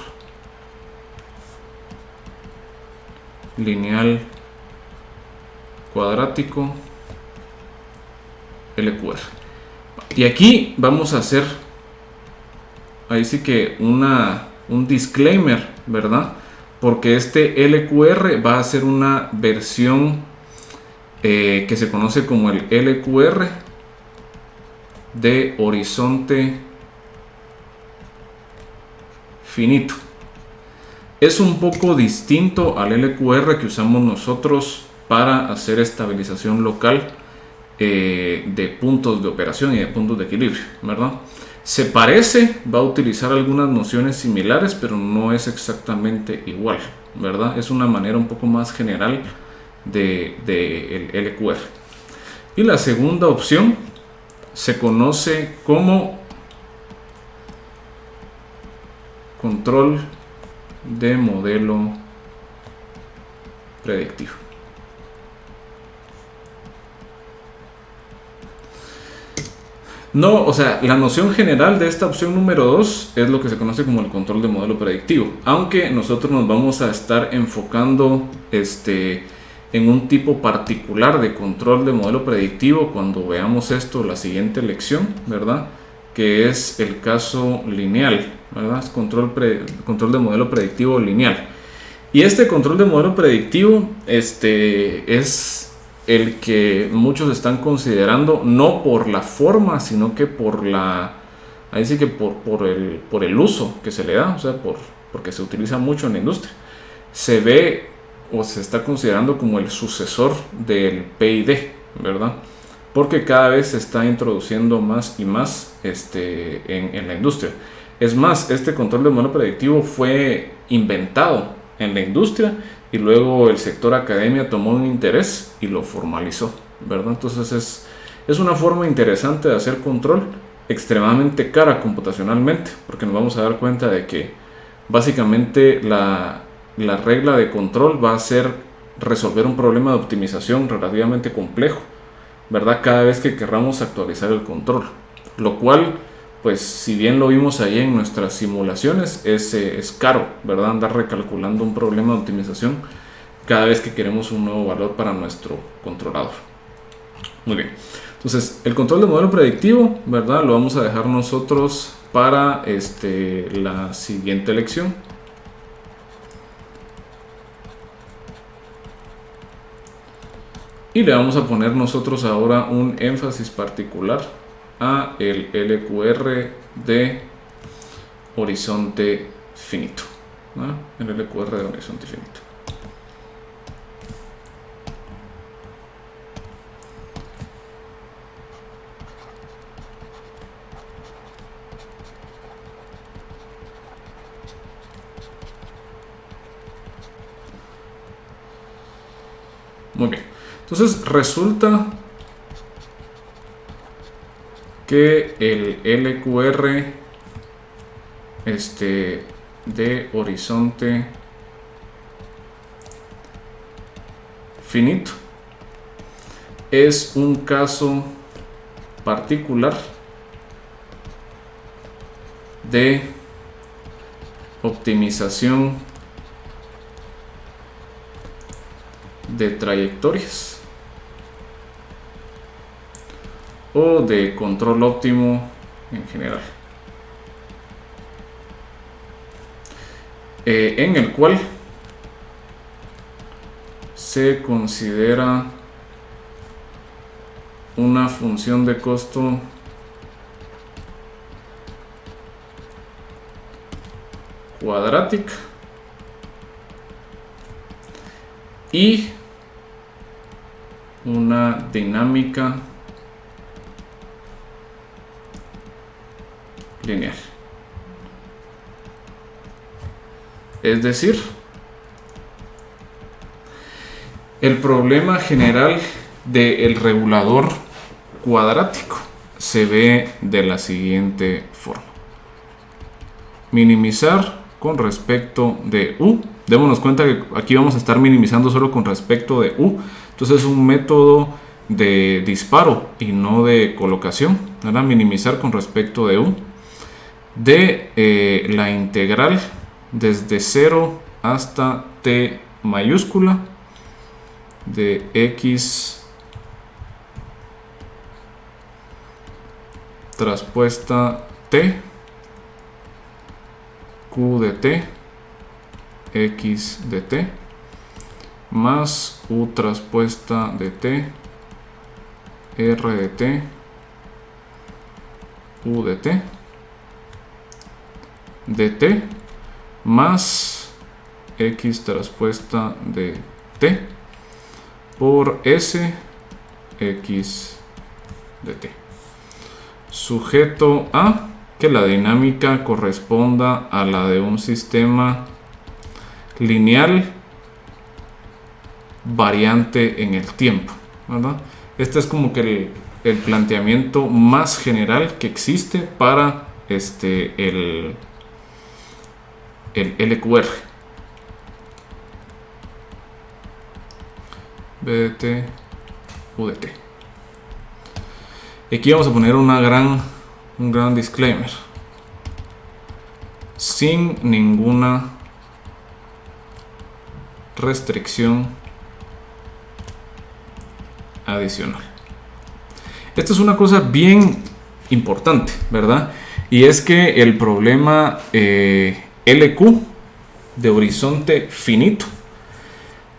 lineal cuadrático LQR. Y aquí vamos a hacer ahí sí que un disclaimer, ¿verdad? Porque este LQR va a ser una versión que se conoce como el LQR de horizonte finito. Es un poco distinto al LQR que usamos nosotros para hacer estabilización local de puntos de operación y de puntos de equilibrio, ¿verdad? Se parece, va a utilizar algunas nociones similares, pero no es exactamente igual, ¿verdad? Es una manera un poco más general de el LQR. Y la segunda opción se conoce como control de modelo predictivo. No, o sea, la noción general de esta opción número 2 es lo que se conoce como el control de modelo predictivo, aunque nosotros nos vamos a estar enfocando en un tipo particular de control de modelo predictivo cuando veamos esto la siguiente lección, ¿verdad? Que es el caso lineal, ¿verdad? Es control de modelo predictivo lineal. Y este control de modelo predictivo es el que muchos están considerando no por la forma, sino que por el uso que se le da, o sea, porque se utiliza mucho en la industria. Se ve o se está considerando como el sucesor del PID, ¿verdad? Porque cada vez se está introduciendo más y más en la industria. Es más, este control de modelo predictivo fue inventado en la industria y luego el sector academia tomó un interés y lo formalizó, ¿verdad? Entonces es una forma interesante de hacer control, extremadamente cara computacionalmente, porque nos vamos a dar cuenta de que básicamente la regla de control va a ser resolver un problema de optimización relativamente complejo, ¿verdad? Cada vez que querramos actualizar el control, lo cual, pues si bien lo vimos ahí en nuestras simulaciones, es caro, ¿verdad? Andar recalculando un problema de optimización cada vez que queremos un nuevo valor para nuestro controlador. Muy bien, entonces el control de modelo predictivo, ¿verdad? Lo vamos a dejar nosotros para la siguiente lección. Y le vamos a poner nosotros ahora un énfasis particular a el LQR de horizonte finito, ¿no? El LQR de horizonte finito. Muy bien. Entonces resulta que el LQR de horizonte finito es un caso particular de optimización de trayectorias o de control óptimo en general, en el cual se considera una función de costo cuadrática y una dinámica lineal. Es decir, el problema general del regulador cuadrático se ve de la siguiente forma: minimizar con respecto de u. Démonos cuenta que aquí vamos a estar minimizando solo con respecto de u. Entonces es un método de disparo y no de colocación, ¿verdad? Minimizar con respecto de u de la integral desde 0 hasta t mayúscula de x traspuesta t, q de t, x de t, más u traspuesta de t, r de t, u de t, de t, más x traspuesta de t por s x de t, sujeto a que la dinámica corresponda a la de un sistema lineal variante en el tiempo, ¿verdad? Este es como que el planteamiento más general que existe para el LQR. BDT, UDT. Y aquí vamos a poner un gran disclaimer. Sin ninguna restricción adicional. Esto es una cosa bien importante, ¿verdad? Y es que el problema LQ de horizonte finito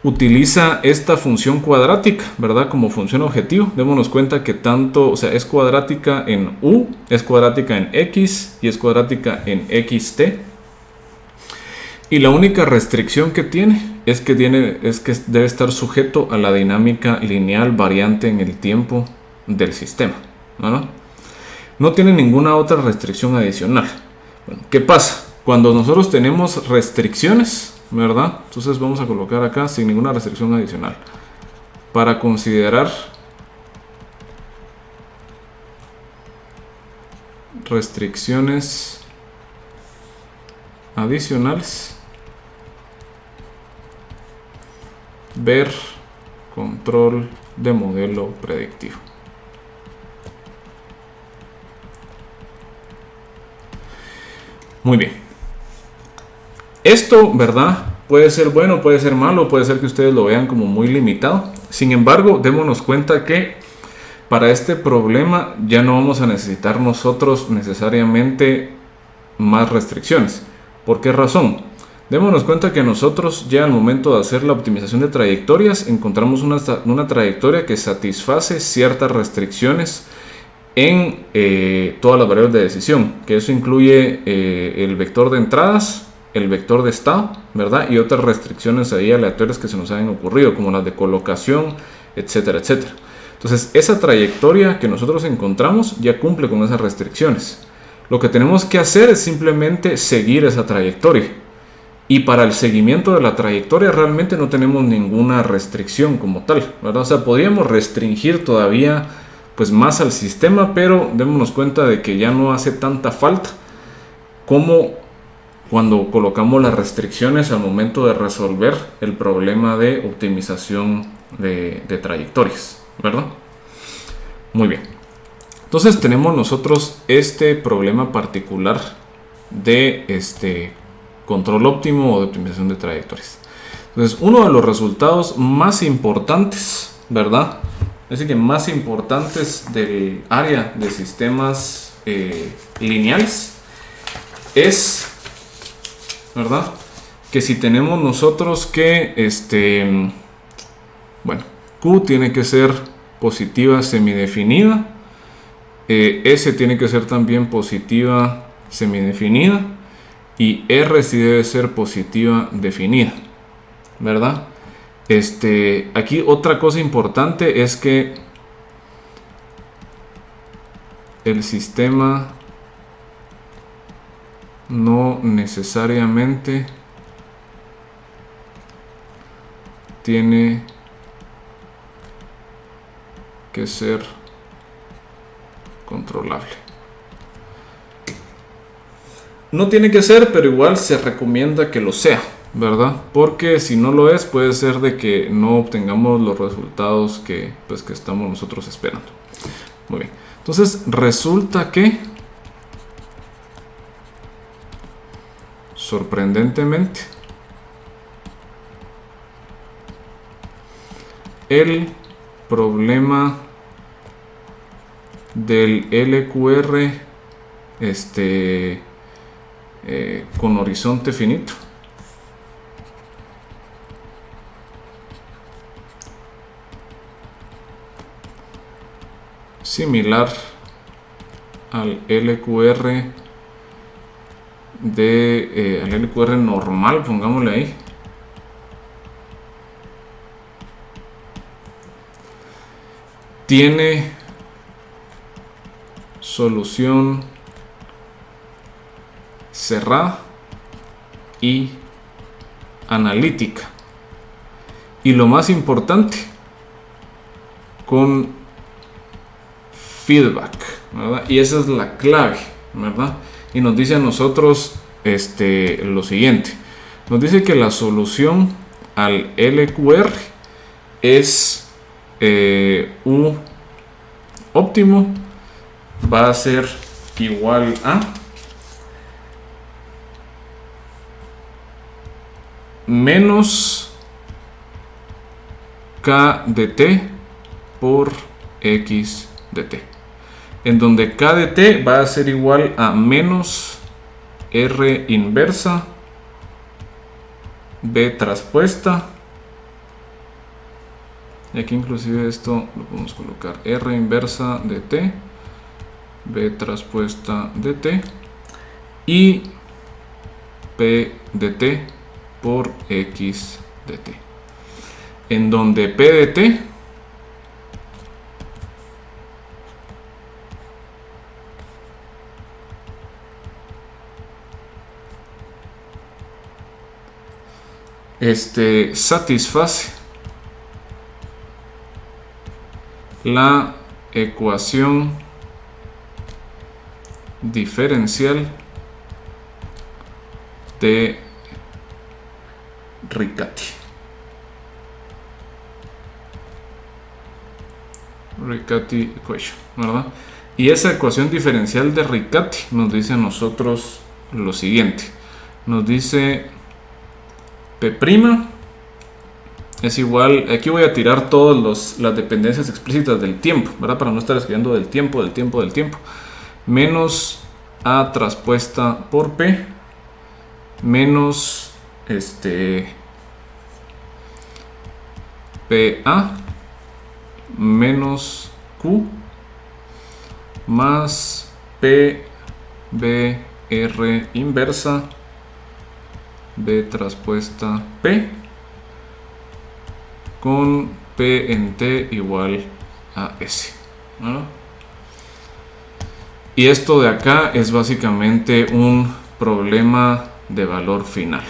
utiliza esta función cuadrática, ¿verdad? Como función objetivo. Démonos cuenta que tanto, o sea, es cuadrática en U, es cuadrática en X y es cuadrática en XT. Y la única restricción que tiene es que debe estar sujeto a la dinámica lineal variante en el tiempo del sistema, ¿verdad? No tiene ninguna otra restricción adicional. Bueno, ¿qué pasa? Cuando nosotros tenemos restricciones, ¿verdad? Entonces vamos a colocar acá sin ninguna restricción adicional. Para considerar restricciones adicionales, ver control de modelo predictivo. Muy bien. Esto, ¿verdad? Puede ser bueno, puede ser malo, puede ser que ustedes lo vean como muy limitado. Sin embargo, démonos cuenta que para este problema ya no vamos a necesitar nosotros necesariamente más restricciones. ¿Por qué razón? Démonos cuenta que nosotros ya al momento de hacer la optimización de trayectorias encontramos una trayectoria que satisface ciertas restricciones en todas las variables de decisión, que eso incluye el vector de entradas, el vector de estado, ¿verdad? Y otras restricciones ahí aleatorias que se nos han ocurrido, como las de colocación, etcétera, etcétera. Entonces, esa trayectoria que nosotros encontramos ya cumple con esas restricciones. Lo que tenemos que hacer es simplemente seguir esa trayectoria. Y para el seguimiento de la trayectoria realmente no tenemos ninguna restricción como tal, ¿verdad? O sea, podríamos restringir todavía pues más al sistema, pero démonos cuenta de que ya no hace tanta falta como cuando colocamos las restricciones al momento de resolver el problema de optimización de trayectorias, ¿verdad? Muy bien. Entonces tenemos nosotros este problema particular de control óptimo o de optimización de trayectorias. Entonces, uno de los resultados más importantes, ¿verdad? Así que más importantes del área de sistemas lineales es, ¿verdad? Que si tenemos nosotros que Q tiene que ser positiva semidefinida, S tiene que ser también positiva semidefinida y R sí debe ser positiva definida, ¿verdad? Aquí otra cosa importante es que el sistema no necesariamente tiene que ser controlable. No tiene que ser, pero igual se recomienda que lo sea, ¿verdad? Porque si no lo es, puede ser de que no obtengamos los resultados que estamos nosotros esperando. Muy bien. Entonces resulta que, sorprendentemente, el problema del LQR con horizonte finito similar al LQR al LQR normal, pongámosle ahí, tiene solución cerrada y analítica, y lo más importante, con feedback, ¿verdad? Y esa es la clave, ¿verdad? Y nos dice a nosotros lo siguiente. Nos dice que la solución al LQR es U óptimo va a ser igual a menos K de t por X de t, en donde K de t va a ser igual a menos R inversa B traspuesta, y aquí inclusive esto lo podemos colocar R inversa de t, B traspuesta de t, y P de t por X de t, en donde P de t satisface la ecuación diferencial de Riccati. Riccati equation, ¿verdad? Y esa ecuación diferencial de Riccati nos dice a nosotros lo siguiente. Nos dice P' es igual, aquí voy a tirar todas las dependencias explícitas del tiempo, ¿verdad? Para no estar escribiendo del tiempo, menos A traspuesta por P, menos PA, menos Q, más PBR inversa B traspuesta P, con P en T igual a S, ¿no? Y esto de acá es básicamente un problema de valor final.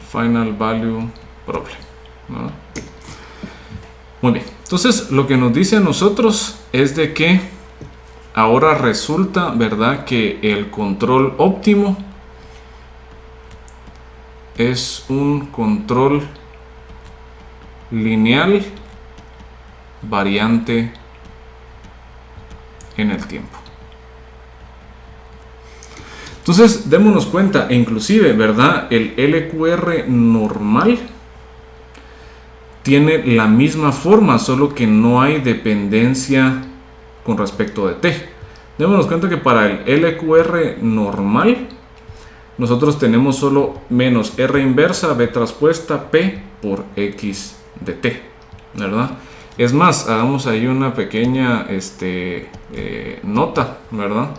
Final value problem, ¿no? Muy bien, entonces lo que nos dice a nosotros es de que ahora resulta, ¿verdad?, que el control óptimo es un control lineal variante en el tiempo. Entonces, démonos cuenta, inclusive, ¿verdad?, el LQR normal tiene la misma forma, solo que no hay dependencia con respecto de t. Démonos cuenta que para el LQR normal nosotros tenemos solo menos R inversa B traspuesta P por X de t, ¿verdad? Es más, hagamos ahí una pequeña nota, ¿verdad?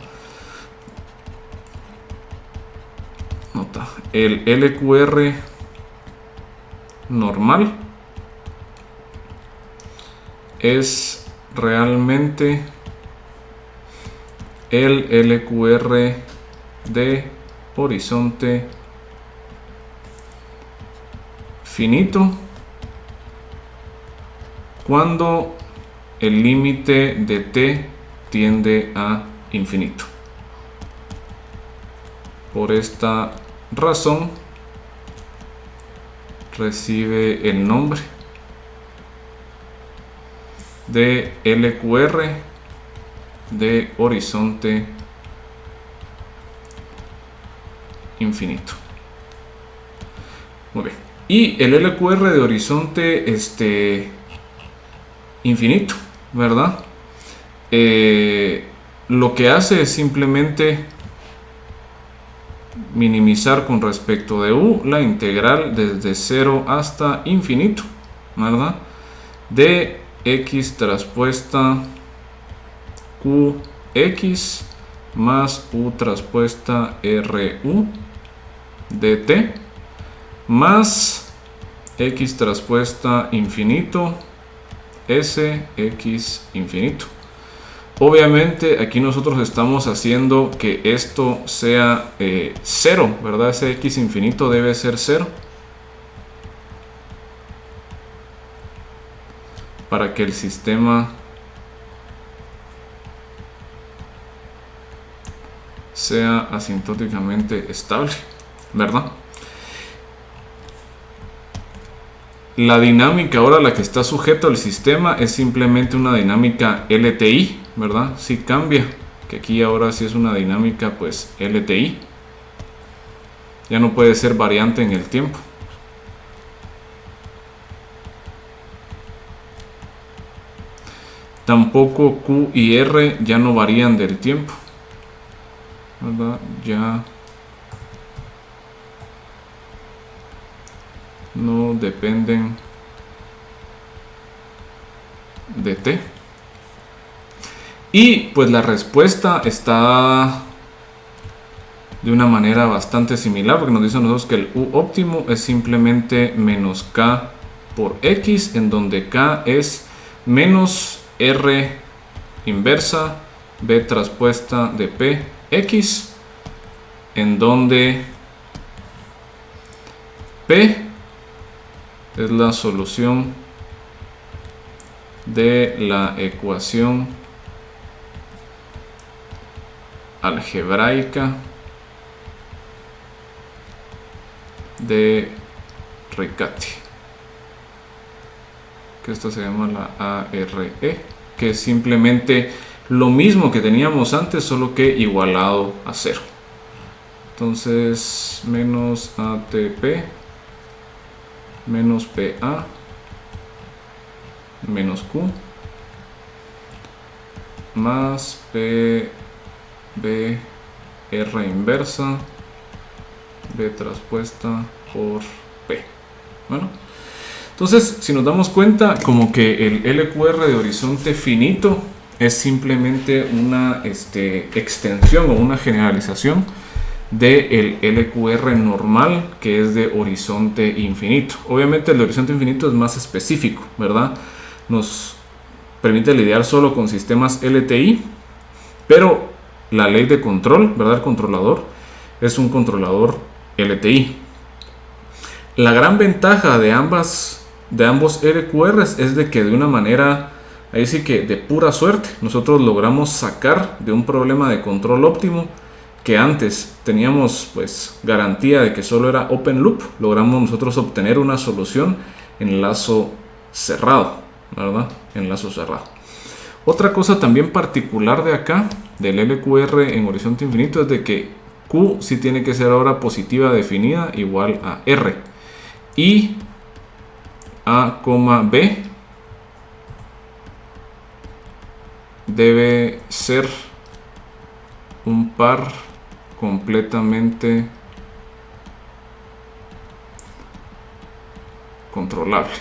Nota. El LQR normal es realmente el LQR de horizonte finito cuando el límite de t tiende a infinito. Por esta razón recibe el nombre de LQR de horizonte infinito. Muy bien. Y el LQR de horizonte infinito, ¿verdad? Lo que hace es simplemente minimizar con respecto de u la integral desde 0 hasta infinito, ¿verdad?, de x traspuesta qx más u traspuesta ru de t más x traspuesta infinito sx infinito. Obviamente aquí nosotros estamos haciendo que esto sea 0, ¿verdad? Ese x infinito debe ser 0. para que el sistema sea asintóticamente estable, ¿verdad? La dinámica ahora a la que está sujeto el sistema es simplemente una dinámica LTI, ¿verdad? Sí cambia, que aquí ahora sí es una dinámica pues LTI. Ya no puede ser variante en el tiempo. Tampoco Q y R ya no varían del tiempo, ¿verdad? Ya no dependen de T. Y pues la respuesta está de una manera bastante similar, porque nos dice a nosotros que el U óptimo es simplemente menos K por X, en donde K es menos R inversa B traspuesta de P X, en donde P es la solución de la ecuación algebraica de Riccati, que esta se llama la ARE, que es simplemente lo mismo que teníamos antes, solo que igualado a 0. Entonces menos ATP menos PA menos Q más PB R inversa B traspuesta por P. Bueno, entonces si nos damos cuenta, como que el LQR de horizonte finito es simplemente una extensión o una generalización del LQR normal, que es de horizonte infinito. Obviamente el de horizonte infinito es más específico, ¿verdad? Nos permite lidiar solo con sistemas LTI, pero la ley de control, ¿verdad? El controlador es un controlador LTI. La gran ventaja de ambos LQRs es de que de una manera, ahí sí que de pura suerte, nosotros logramos sacar de un problema de control óptimo que antes teníamos pues garantía de que solo era open loop, logramos nosotros obtener una solución en lazo cerrado, ¿verdad? En lazo cerrado. Otra cosa también particular de acá, del LQR en horizonte infinito, es de que Q sí tiene que ser ahora positiva definida igual a R. Y A, B debe ser un par completamente controlable.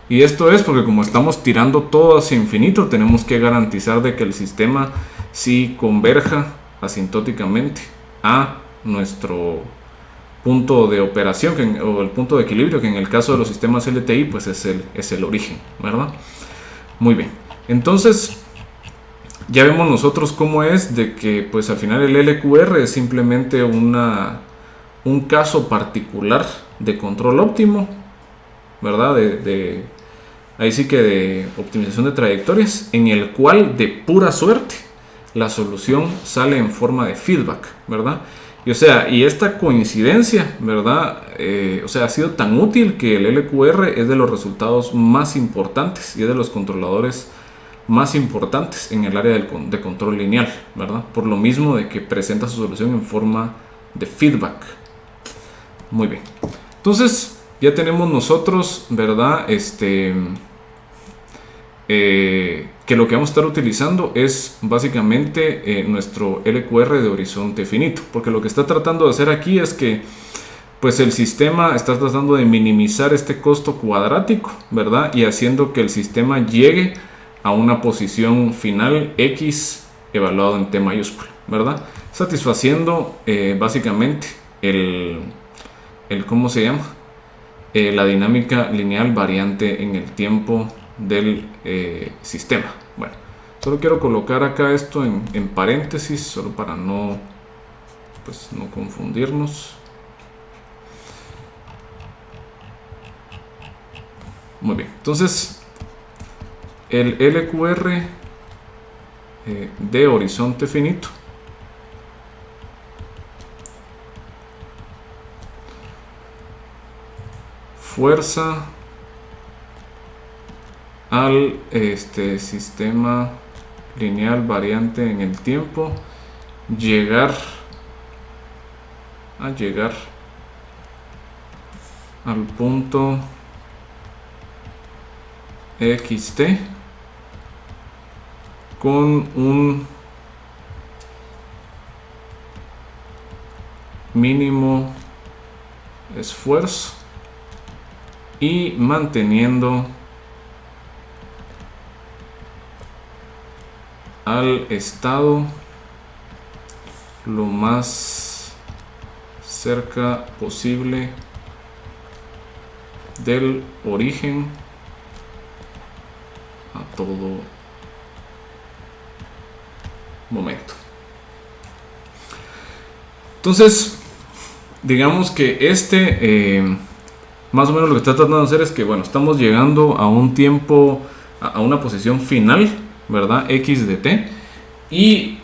Y esto es porque como estamos tirando todo hacia infinito, tenemos que garantizar de que el sistema sí converja asintóticamente a nuestro punto de operación o el punto de equilibrio, que en el caso de los sistemas LTI pues es el origen, ¿verdad? Muy bien, entonces ya vemos nosotros cómo es de que pues al final el LQR es simplemente un caso particular de control óptimo, ¿verdad? Ahí sí que de optimización de trayectorias, en el cual de pura suerte la solución sale en forma de feedback, ¿verdad? Y esta coincidencia, ¿verdad? Ha sido tan útil que el LQR es de los resultados más importantes y es de los controladores más importantes en el área de control lineal, ¿verdad? Por lo mismo de que presenta su solución en forma de feedback. Muy bien. Entonces, ya tenemos nosotros, ¿verdad? Que lo que vamos a estar utilizando es básicamente nuestro LQR de horizonte finito, porque lo que está tratando de hacer aquí es que pues el sistema está tratando de minimizar este costo cuadrático, ¿verdad? Y haciendo que el sistema llegue a una posición final X evaluado en T mayúscula, ¿verdad? Satisfaciendo básicamente ¿cómo se llama? La dinámica lineal variante en el tiempo del sistema. Bueno, solo quiero colocar acá esto en paréntesis, solo para no confundirnos. Muy bien, entonces el LQR de horizonte finito fuerza al sistema lineal variante en el tiempo llegar al punto xt con un mínimo esfuerzo y manteniendo al estado lo más cerca posible del origen a todo momento. Entonces, digamos que más o menos lo que está tratando de hacer es que, bueno, estamos llegando a un tiempo, a una posición final, ¿verdad? X de t, y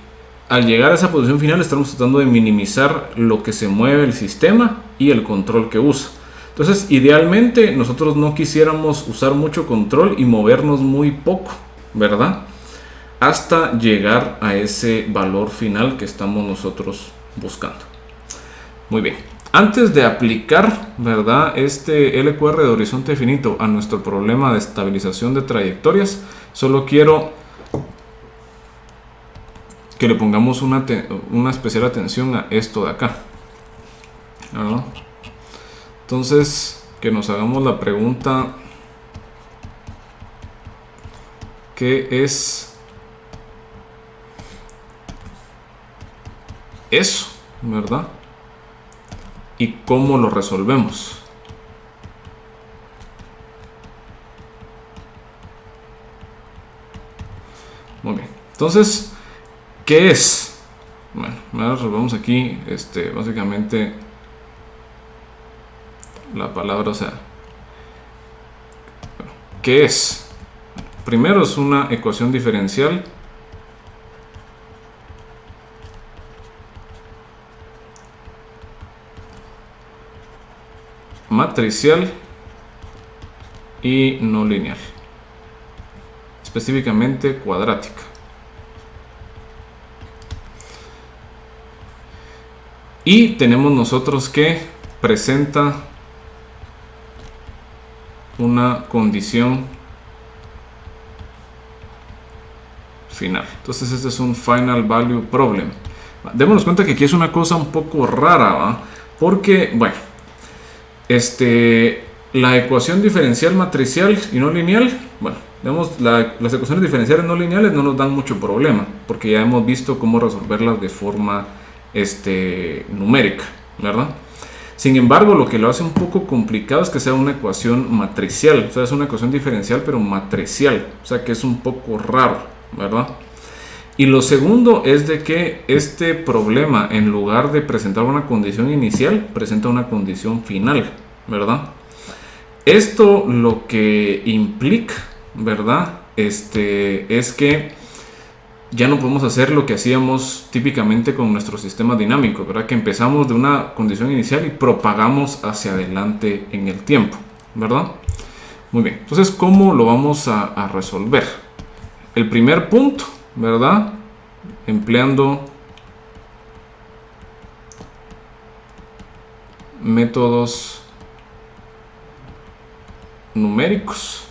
al llegar a esa posición final estamos tratando de minimizar lo que se mueve el sistema y el control que usa. Entonces, idealmente nosotros no quisiéramos usar mucho control y movernos muy poco, ¿verdad? Hasta llegar a ese valor final que estamos nosotros buscando. Muy bien. Antes de aplicar, ¿verdad?, este LQR de horizonte finito a nuestro problema de estabilización de trayectorias, solo quiero que le pongamos una especial atención a esto de acá, ¿verdad? Entonces, que nos hagamos la pregunta: ¿qué es eso, verdad? ¿Y cómo lo resolvemos? Muy bien. Entonces, ¿qué es? Bueno, ahora resolvemos aquí, básicamente la palabra, o sea, ¿qué es? Primero es una ecuación diferencial matricial y no lineal, específicamente cuadrática. Y tenemos nosotros que presenta una condición final. Entonces este es un final value problem. Démonos cuenta que aquí es una cosa un poco rara, ¿va? Porque, bueno, la ecuación diferencial matricial y no lineal, bueno, las ecuaciones diferenciales no lineales no nos dan mucho problema, porque ya hemos visto cómo resolverlas de forma numérica, ¿verdad? Sin embargo, lo que lo hace un poco complicado es que sea una ecuación matricial, o sea, es una ecuación diferencial pero matricial, o sea que es un poco raro, ¿verdad? Y lo segundo es de que este problema, en lugar de presentar una condición inicial, presenta una condición final, ¿verdad? Esto lo que implica, ¿verdad? Es que ya no podemos hacer lo que hacíamos típicamente con nuestro sistema dinámico, ¿verdad? Que empezamos de una condición inicial y propagamos hacia adelante en el tiempo, ¿verdad? Muy bien, entonces, ¿cómo lo vamos a resolver? El primer punto, ¿verdad? Empleando métodos numéricos.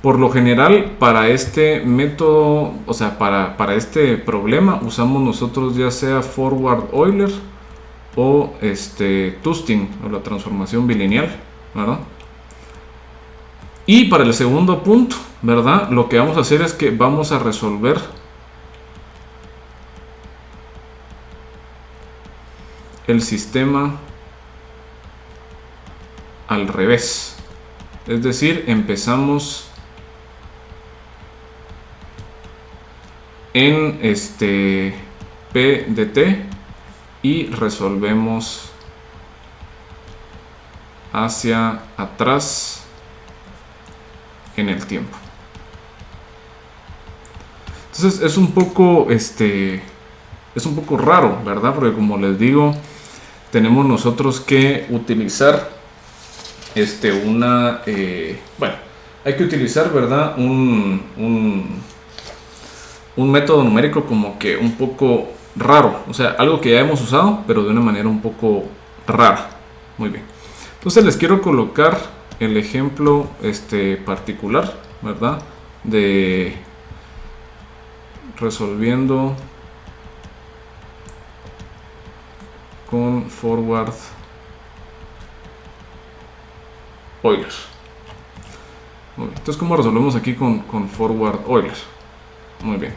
Por lo general, para este método, o sea, para este problema, usamos nosotros ya sea forward Euler o Tusting, o la transformación bilineal, ¿verdad? Y para el segundo punto, ¿verdad? Lo que vamos a hacer es que vamos a resolver el sistema al revés. Es decir, empezamos en P de t y resolvemos hacia atrás en el tiempo. Entonces es un poco raro, ¿verdad? Porque como les digo, tenemos nosotros que utilizar bueno, hay que utilizar, ¿verdad? Un método numérico como que un poco raro, o sea, algo que ya hemos usado, pero de una manera un poco rara. Muy bien. Entonces les quiero colocar el ejemplo particular, ¿verdad? De resolviendo con forward Euler. Muy bien. Entonces, ¿cómo resolvemos aquí con forward Euler? Muy bien.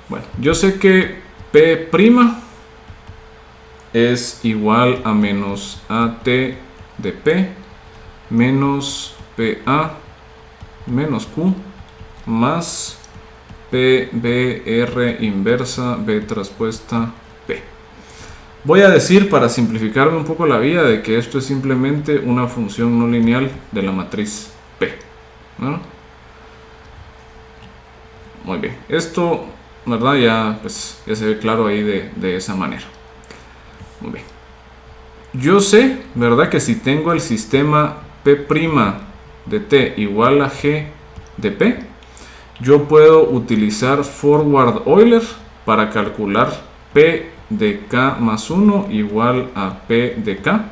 Bueno, yo sé que P' es igual a menos AT de P menos PA menos Q más PBR inversa B traspuesta P. Voy a decir, para simplificarme un poco la vida, de que esto es simplemente una función no lineal de la matriz P, ¿no? Muy bien, esto, ¿verdad? Ya se ve claro ahí de esa manera. Muy bien. Yo sé, ¿verdad?, que si tengo el sistema P' de T igual a G de P, yo puedo utilizar forward Euler para calcular P de K más 1 igual a P de K,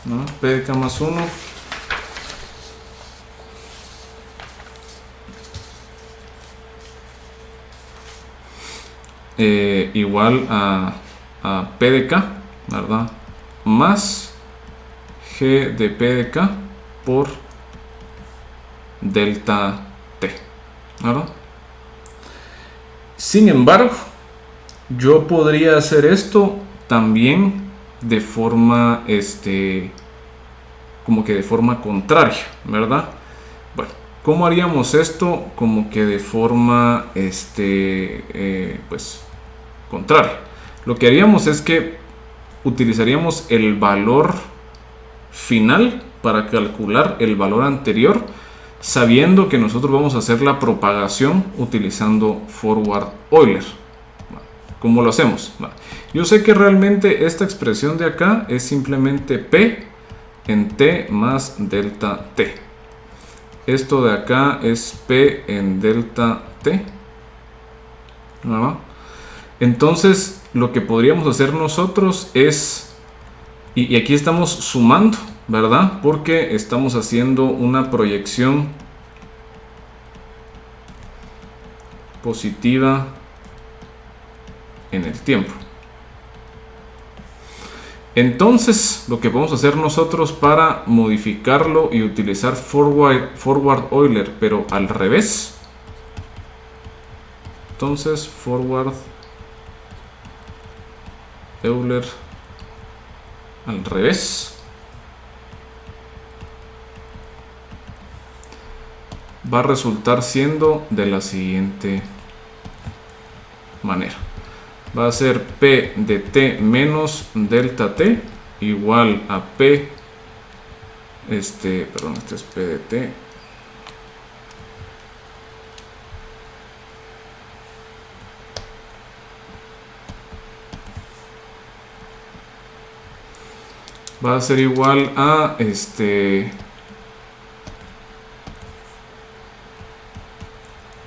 ¿no? P de K más 1 igual a P de K, ¿verdad? Más G de P de K por delta T, ¿verdad? Sin embargo, yo podría hacer esto también de forma como que de forma contraria, ¿verdad? Bueno, ¿cómo haríamos esto? Como que de forma pues contraria. Lo que haríamos es que utilizaríamos el valor final para calcular el valor anterior, sabiendo que nosotros vamos a hacer la propagación utilizando forward Euler. ¿Cómo lo hacemos? Yo sé que realmente esta expresión de acá es simplemente P en T más delta T. Esto de acá es P en delta T, ¿no? Entonces lo que podríamos hacer nosotros es, y aquí estamos sumando, ¿verdad? Porque estamos haciendo una proyección positiva en el tiempo. Entonces lo que podemos hacer nosotros para modificarlo y utilizar forward Euler, pero al revés, entonces forward Euler al revés, va a resultar siendo de la siguiente manera. Va a ser P de T menos delta T igual a P, este es P de T va a ser igual a P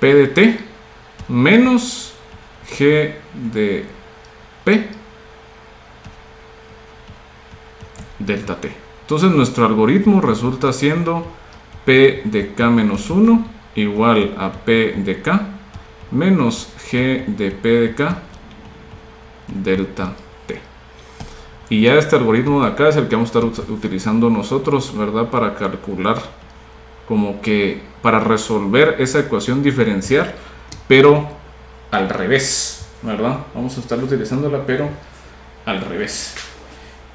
de T menos G de P delta T. Entonces nuestro algoritmo resulta siendo P de K menos 1 igual a P de K menos G de P de K delta T. Y ya este algoritmo de acá es el que vamos a estar utilizando nosotros, ¿verdad? Para calcular, como que para resolver esa ecuación diferencial, pero al revés, ¿verdad? Vamos a estar utilizándola, pero al revés.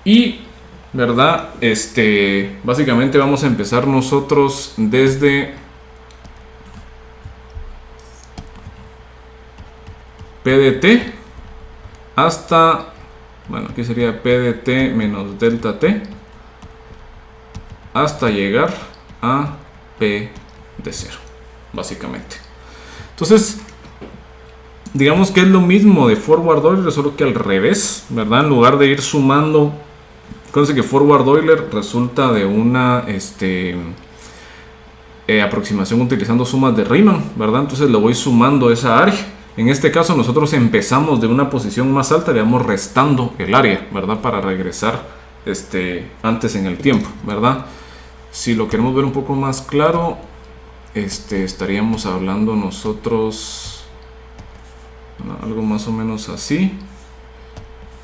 Y, ¿verdad? Básicamente vamos a empezar nosotros desde P de T hasta, bueno, aquí sería P de T menos delta T, hasta llegar a P de 0, básicamente. Entonces, digamos que es lo mismo de forward Euler, solo que al revés, ¿verdad? En lugar de ir sumando, acuérdense que forward Euler resulta de una aproximación utilizando sumas de Riemann, ¿verdad? Entonces le voy sumando esa área. En este caso nosotros empezamos de una posición más alta, le vamos restando el área, ¿verdad? Para regresar antes en el tiempo, ¿verdad? Si lo queremos ver un poco más claro, estaríamos hablando nosotros algo más o menos así.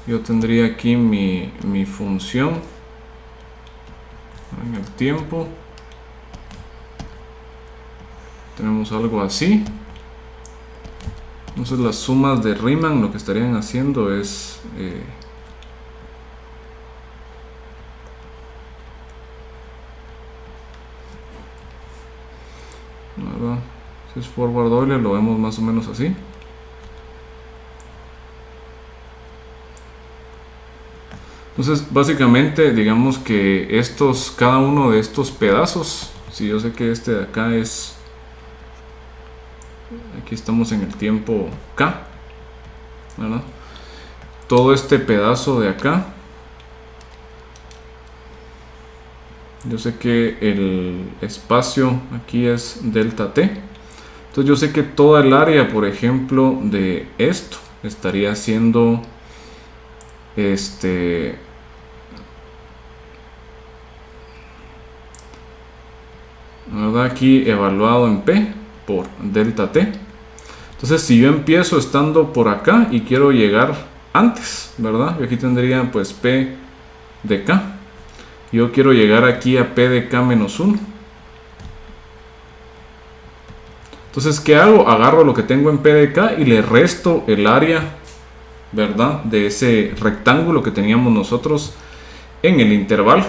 Yo tendría aquí mi función en el tiempo. Tenemos algo así. Entonces las sumas de Riemann lo que estarían haciendo es si es forward Euler lo vemos más o menos así. Entonces básicamente digamos que cada uno de estos pedazos, si yo sé que este de acá es, aquí estamos en el tiempo K, ¿verdad? Todo este pedazo de acá, yo sé que el espacio aquí es delta t. Entonces yo sé que toda el área, por ejemplo, de esto estaría siendo ¿verdad? Aquí evaluado en P por delta t. Entonces si yo empiezo estando por acá y quiero llegar antes, ¿verdad? Yo aquí tendría pues P de K. Yo quiero llegar aquí a P de K menos 1. Entonces, ¿qué hago? Agarro lo que tengo en P de K y le resto el área, ¿verdad? De ese rectángulo que teníamos nosotros en el intervalo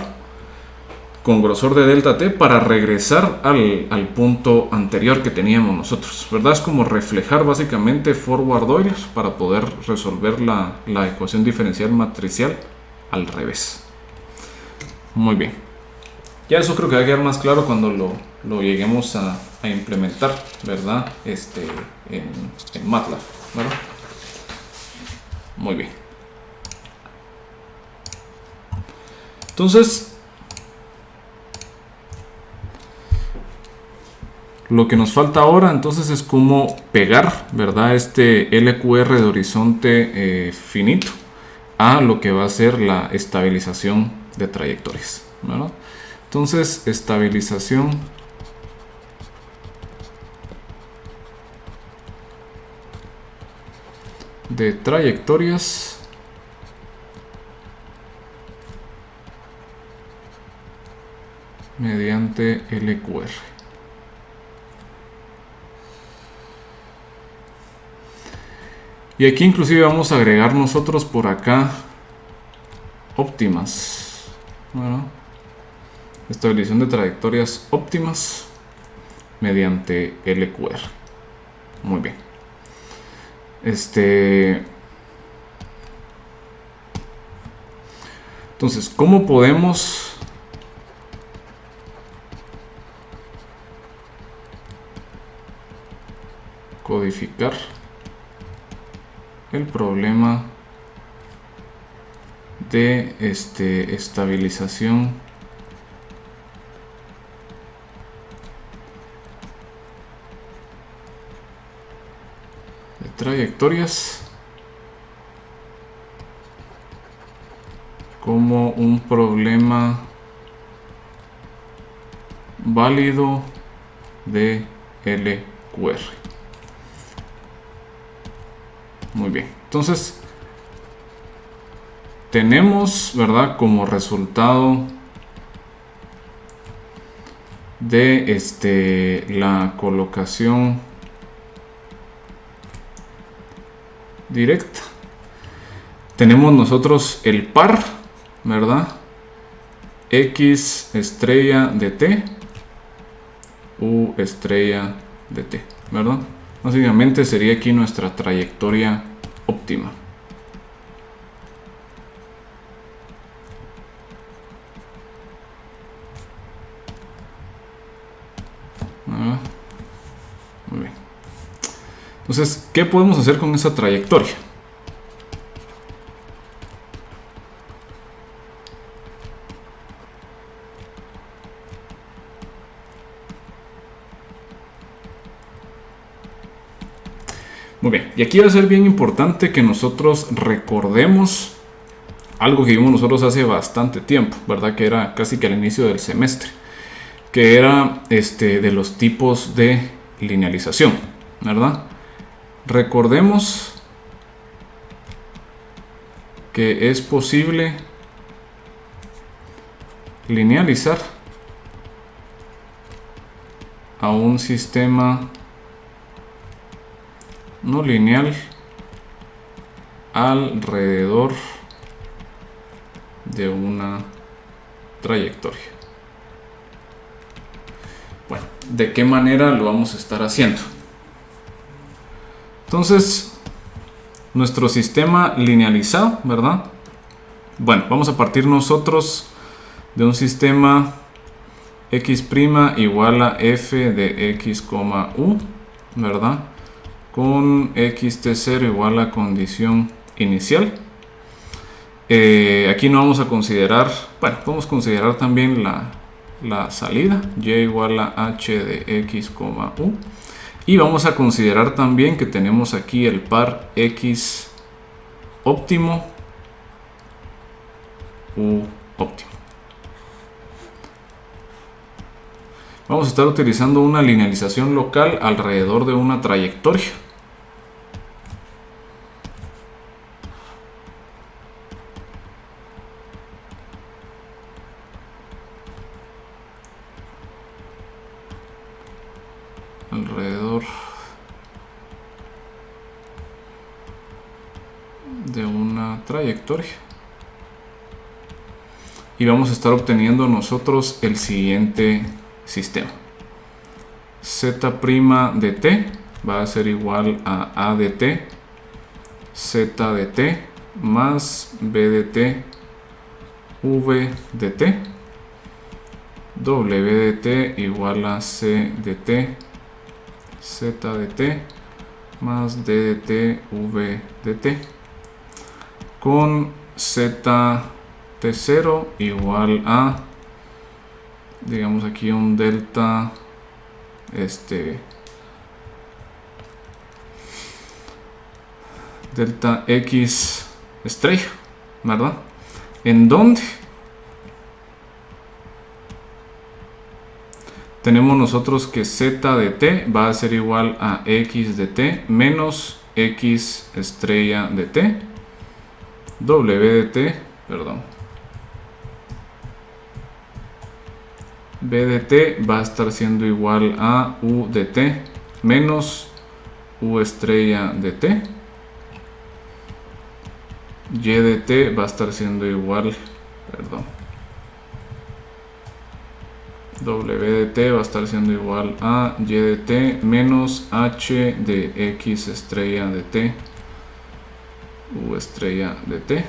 con grosor de delta t para regresar al punto anterior que teníamos nosotros, ¿verdad? Es como reflejar básicamente forward Euler para poder resolver la ecuación diferencial matricial al revés. Muy bien. Ya eso creo que va a quedar más claro cuando lo lleguemos a implementar, ¿verdad? En MATLAB, ¿verdad? Muy bien. Entonces, lo que nos falta ahora entonces es cómo pegar, ¿verdad? Este LQR de horizonte finito a lo que va a ser la estabilización de trayectorias, ¿verdad? Entonces, estabilización de trayectorias mediante LQR. Y aquí inclusive vamos a agregar nosotros por acá óptimas, ¿verdad? Estabilización de trayectorias óptimas mediante LQR. Muy bien. Entonces, ¿cómo podemos codificar el problema de estabilización de trayectorias como un problema válido de LQR? Muy bien, entonces tenemos, ¿verdad? Como resultado de la colocación directa, tenemos nosotros el par, ¿verdad? X estrella de t, U estrella de t, ¿verdad? Básicamente sería aquí nuestra trayectoria óptima. Entonces, ¿qué podemos hacer con esa trayectoria? Muy bien, y aquí va a ser bien importante que nosotros recordemos algo que vimos nosotros hace bastante tiempo, ¿verdad? Que era casi que al inicio del semestre, que era de los tipos de linealización, ¿verdad? Recordemos que es posible linealizar a un sistema no lineal alrededor de una trayectoria. Bueno, ¿de qué manera lo vamos a estar haciendo? Entonces, nuestro sistema linealizado, ¿verdad? Bueno, vamos a partir nosotros de un sistema x' igual a f de x, u, ¿verdad? Con xt0 igual a condición inicial. Aquí no vamos a considerar, bueno, podemos considerar también la salida, y igual a h de x, u. Y vamos a considerar también que tenemos aquí el par x óptimo, u óptimo. Vamos a estar utilizando una linealización local alrededor de una trayectoria. Alrededor de una trayectoria. Y vamos a estar obteniendo nosotros el siguiente sistema. Z' de t va a ser igual a de t, z de t más b de t, v de t, w de t igual a c de t, z de t más d de t, v de t, con z t0 igual a, digamos aquí un delta delta x estrella, ¿verdad? En donde tenemos nosotros que z de t va a ser igual a x de t menos x estrella de t, w de t, perdón, b de t va a estar siendo igual a u de t menos u estrella de t, y de t va a estar siendo igual, perdón, w de t va a estar siendo igual a y de t menos h de x estrella de t, u estrella de t,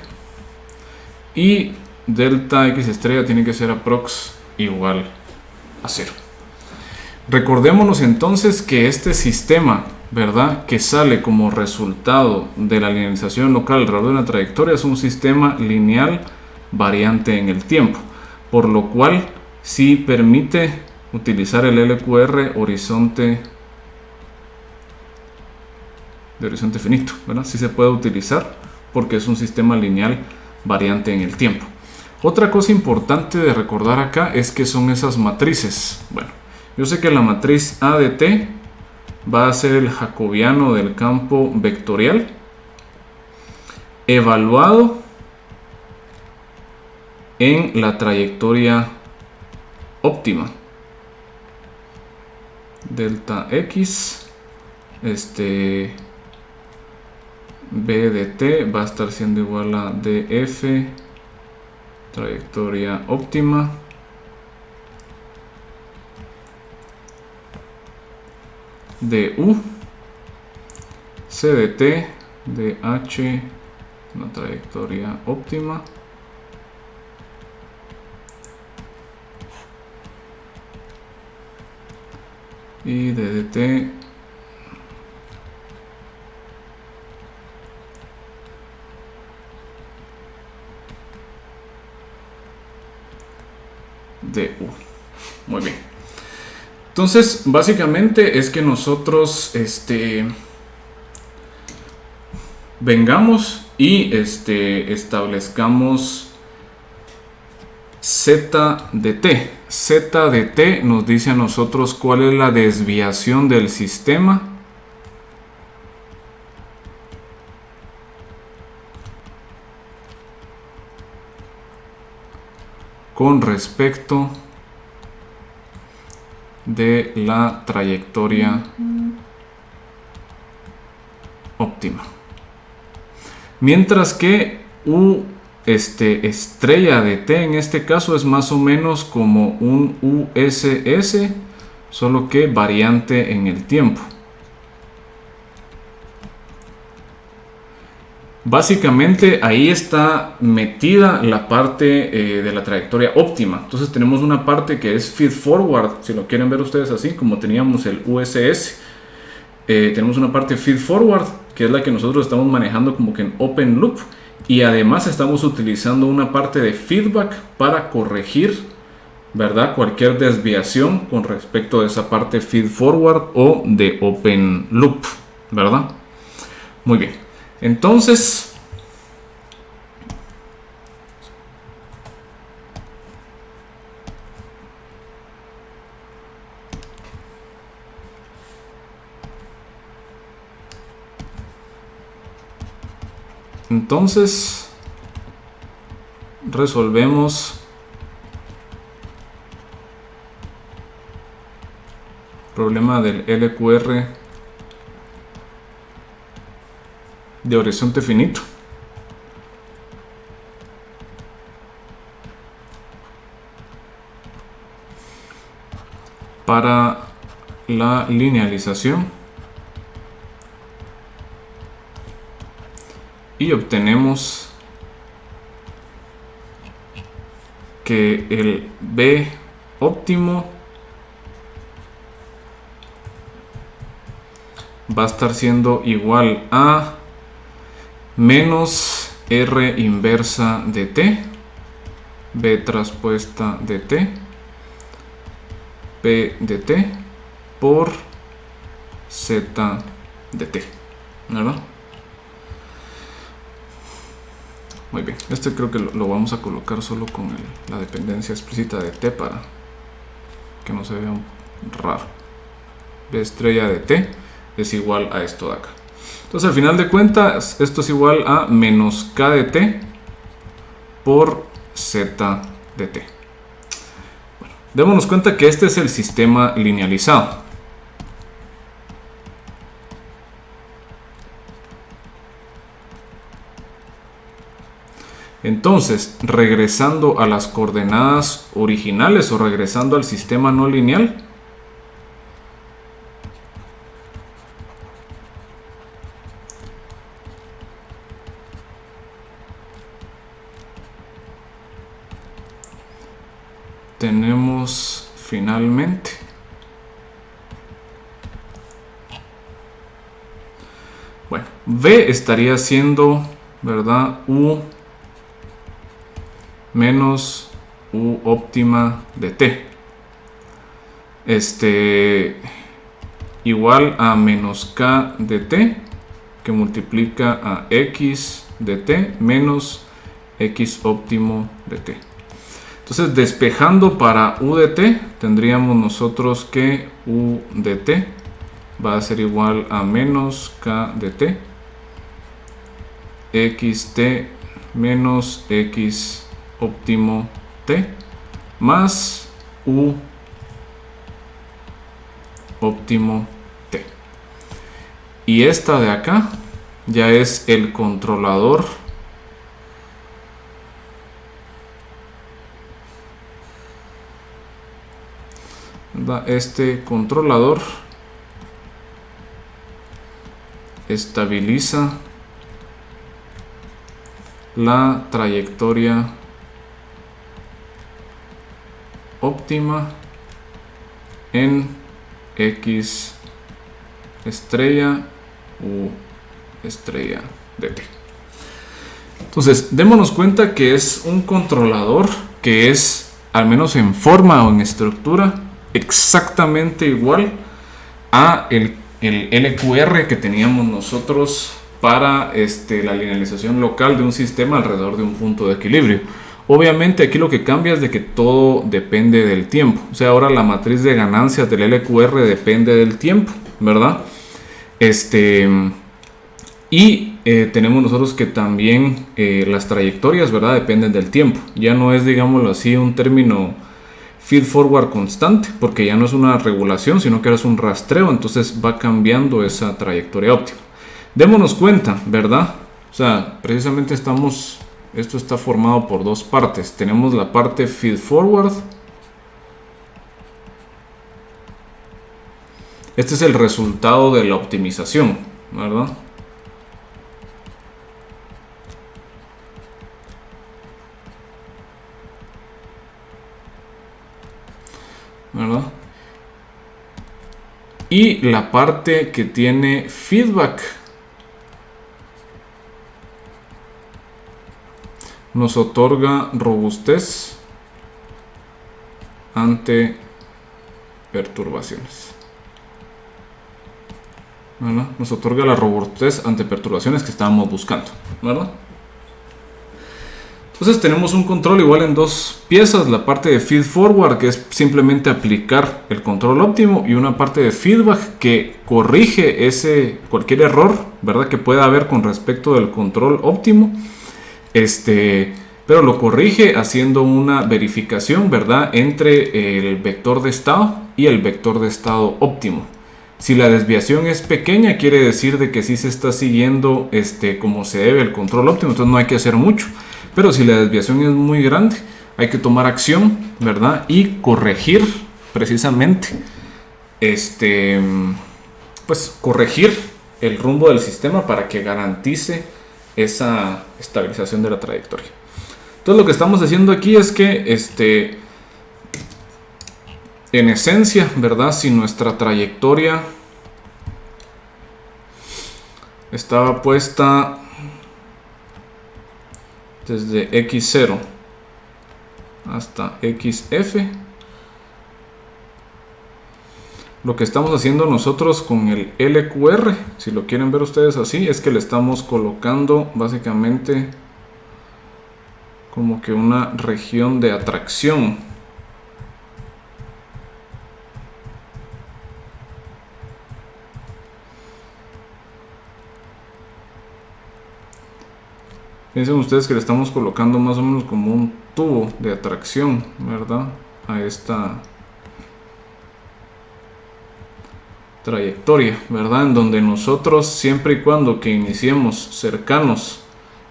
y delta x estrella tiene que ser aprox igual a 0. Recordémonos entonces que este sistema, ¿verdad?, que sale como resultado de la linealización local alrededor de una trayectoria es un sistema lineal variante en el tiempo, por lo cual sí permite utilizar el LQR horizonte de horizonte finito, ¿verdad? Sí se puede utilizar porque es un sistema lineal variante en el tiempo. Otra cosa importante de recordar acá es que son esas matrices. Bueno, yo sé que la matriz A de t va a ser el jacobiano del campo vectorial evaluado en la trayectoria óptima. Delta x, b de t va a estar siendo igual a df, trayectoria óptima, de u, c de t, de h, una trayectoria óptima, y de dt de U. Muy bien. Entonces, básicamente es que nosotros vengamos y establezcamos z de t. Z de t nos dice a nosotros cuál es la desviación del sistema con respecto de la trayectoria óptima. Mientras que U estrella de t en este caso es más o menos como un USS, solo que variante en el tiempo. Básicamente ahí está metida la parte de la trayectoria óptima. Entonces tenemos una parte que es feed forward, si lo quieren ver ustedes así, como teníamos el USS. Tenemos una parte feed forward, que es la que nosotros estamos manejando como que en open loop. Y además estamos utilizando una parte de feedback para corregir, ¿verdad?, cualquier desviación con respecto a esa parte feed forward o de open loop, ¿verdad? Muy bien. Entonces, resolvemos problema del LQR de horizonte finito. Para la linealización y obtenemos que el B óptimo va a estar siendo igual a menos R inversa de t, B traspuesta de t, P de t por Z de t, ¿verdad? Muy bien, creo que lo vamos a colocar solo con la dependencia explícita de t para que no se vea raro. B estrella de t es igual a esto de acá. Entonces al final de cuentas esto es igual a menos k de t por z de t. Bueno, démonos cuenta que este es el sistema linealizado. Entonces, regresando a las coordenadas originales o regresando al sistema no lineal, tenemos finalmente V estaría siendo, ¿verdad?, U menos U óptima de t, igual a menos k de t, que multiplica a x de t menos x óptimo de t. Entonces, despejando para U de t, tendríamos nosotros que U de t va a ser igual a menos k de t, xt menos x óptimo t más U óptimo t. Y esta de acá ya es el controlador este controlador estabiliza la trayectoria óptima en x estrella u estrella de t. Entonces, démonos cuenta que es un controlador que es al menos en forma o en estructura, exactamente igual a el LQR que teníamos nosotros para la linealización local de un sistema alrededor de un punto de equilibrio. Obviamente aquí lo que cambia es de que todo depende del tiempo. O sea, ahora la matriz de ganancias del LQR depende del tiempo, ¿verdad? Tenemos nosotros que también las trayectorias, ¿verdad? Dependen del tiempo. Ya no es, digámoslo así, un término feed forward constante, porque ya no es una regulación, sino que ahora es un rastreo, entonces va cambiando esa trayectoria óptima. Démonos cuenta, ¿verdad? O sea, precisamente esto está formado por dos partes. Tenemos la parte feed forward. Este es el resultado de la optimización, ¿verdad? ¿Verdad? Y la parte que tiene feedback nos otorga robustez ante perturbaciones. ¿Verdad? Nos otorga la robustez ante perturbaciones que estábamos buscando, ¿verdad? Entonces tenemos un control igual en dos piezas, la parte de feed forward, que es simplemente aplicar el control óptimo, y una parte de feedback que corrige cualquier error, ¿verdad?, que pueda haber con respecto del control óptimo, pero lo corrige haciendo una verificación, ¿verdad?, entre el vector de estado y el vector de estado óptimo. Si la desviación es pequeña, quiere decir de que sí se está siguiendo como se debe el control óptimo, entonces no hay que hacer mucho. Pero si la desviación es muy grande, hay que tomar acción, ¿verdad? Y corregir precisamente, pues corregir el rumbo del sistema para que garantice esa estabilización de la trayectoria. Entonces lo que estamos haciendo aquí es que, en esencia, ¿verdad? Si nuestra trayectoria estaba puesta desde x0 hasta xf, lo que estamos haciendo nosotros con el LQR, si lo quieren ver ustedes así, es que le estamos colocando básicamente como que una región de atracción. Piensen ustedes que le estamos colocando más o menos como un tubo de atracción, ¿verdad?, a esta trayectoria, ¿verdad?, en donde nosotros, siempre y cuando que iniciemos cercanos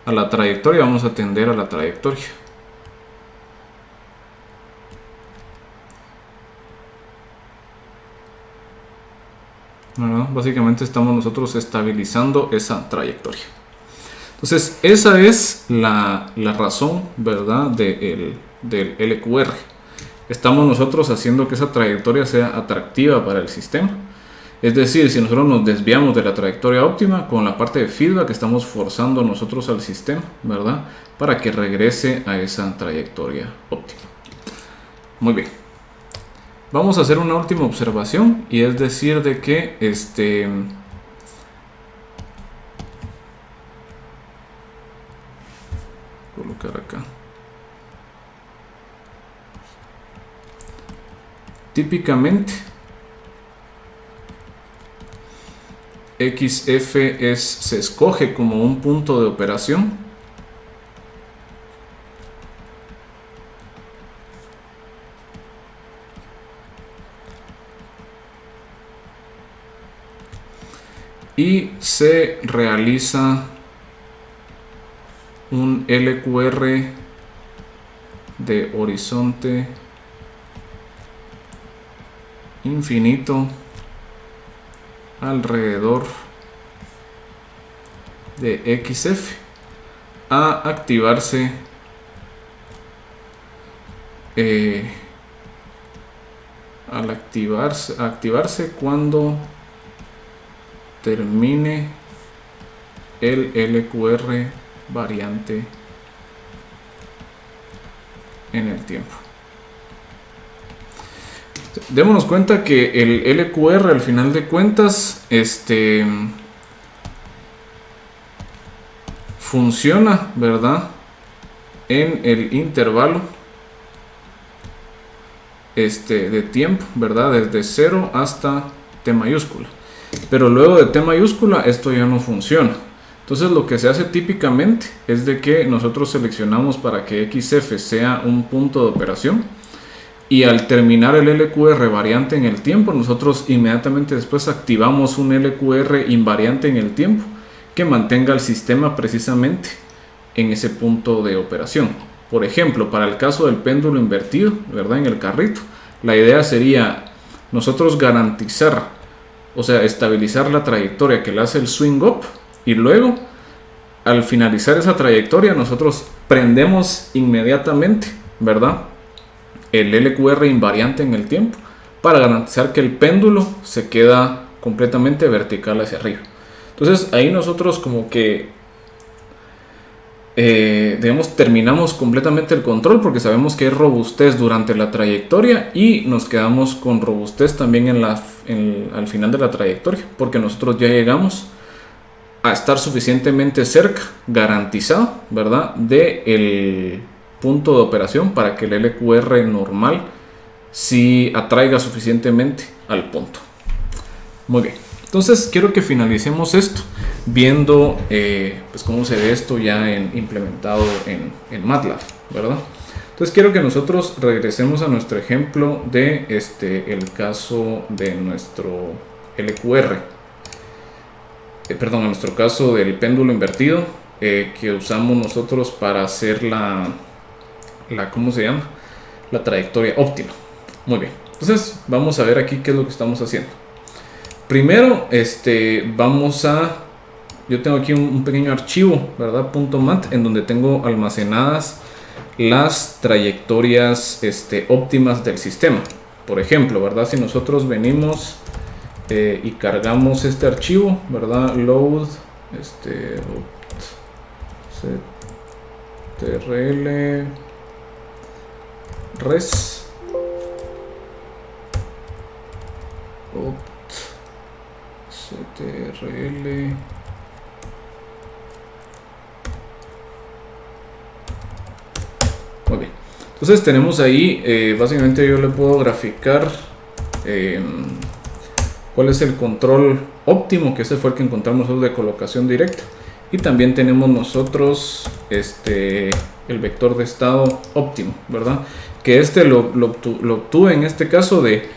a la trayectoria, vamos a tender a la trayectoria. ¿Verdad? Básicamente estamos nosotros estabilizando esa trayectoria. Entonces esa es la razón, ¿verdad?, del LQR. Estamos nosotros haciendo que esa trayectoria sea atractiva para el sistema. Es decir, si nosotros nos desviamos de la trayectoria óptima, con la parte de feedback estamos forzando nosotros al sistema, ¿verdad?, para que regrese a esa trayectoria óptima. Muy bien. Vamos a hacer una última observación, y es decir de que colocar acá. Típicamente XF se escoge como un punto de operación y se realiza un LQR de horizonte infinito alrededor de XF a activarse al activarse cuando termine el LQR variante en el tiempo. Démonos cuenta que el LQR al final de cuentas funciona, ¿verdad? En el intervalo de tiempo, ¿verdad? Desde 0 hasta T mayúscula. Pero luego de T mayúscula esto ya no funciona. Entonces lo que se hace típicamente es de que nosotros seleccionamos para que XF sea un punto de operación, y al terminar el LQR variante en el tiempo, nosotros inmediatamente después activamos un LQR invariante en el tiempo que mantenga el sistema precisamente en ese punto de operación. Por ejemplo, para el caso del péndulo invertido, ¿verdad? En el carrito, la idea sería nosotros garantizar, o sea, estabilizar la trayectoria que le hace el swing up, y luego al finalizar esa trayectoria nosotros prendemos inmediatamente, ¿verdad?, el LQR invariante en el tiempo para garantizar que el péndulo se queda completamente vertical hacia arriba. Entonces ahí nosotros como que digamos, terminamos completamente el control, porque sabemos que hay robustez durante la trayectoria y nos quedamos con robustez también al final de la trayectoria, porque nosotros ya llegamos a estar suficientemente cerca, garantizado, ¿verdad?, del punto de operación para que el LQR normal sí atraiga suficientemente al punto. Muy bien, entonces quiero que finalicemos esto viendo pues cómo se ve esto ya implementado en MATLAB, ¿verdad? Entonces quiero que nosotros regresemos a nuestro ejemplo de el caso de nuestro LQR, perdón, a nuestro caso del péndulo invertido que usamos nosotros para hacer ¿cómo se llama?, la trayectoria óptima. Muy bien, entonces vamos a ver aquí qué es lo que estamos haciendo. Primero, yo tengo aquí un pequeño archivo, ¿verdad?, .mat, en donde tengo almacenadas las trayectorias óptimas del sistema. Por ejemplo, ¿verdad?, si nosotros venimos y cargamos este archivo, ¿verdad?, load ctrl res opt ctrl muy bien. Entonces tenemos ahí básicamente yo le puedo graficar cuál es el control óptimo, que ese fue el que encontramos nosotros de colocación directa, y también tenemos nosotros el vector de estado óptimo, ¿verdad?, que lo obtuve en este caso de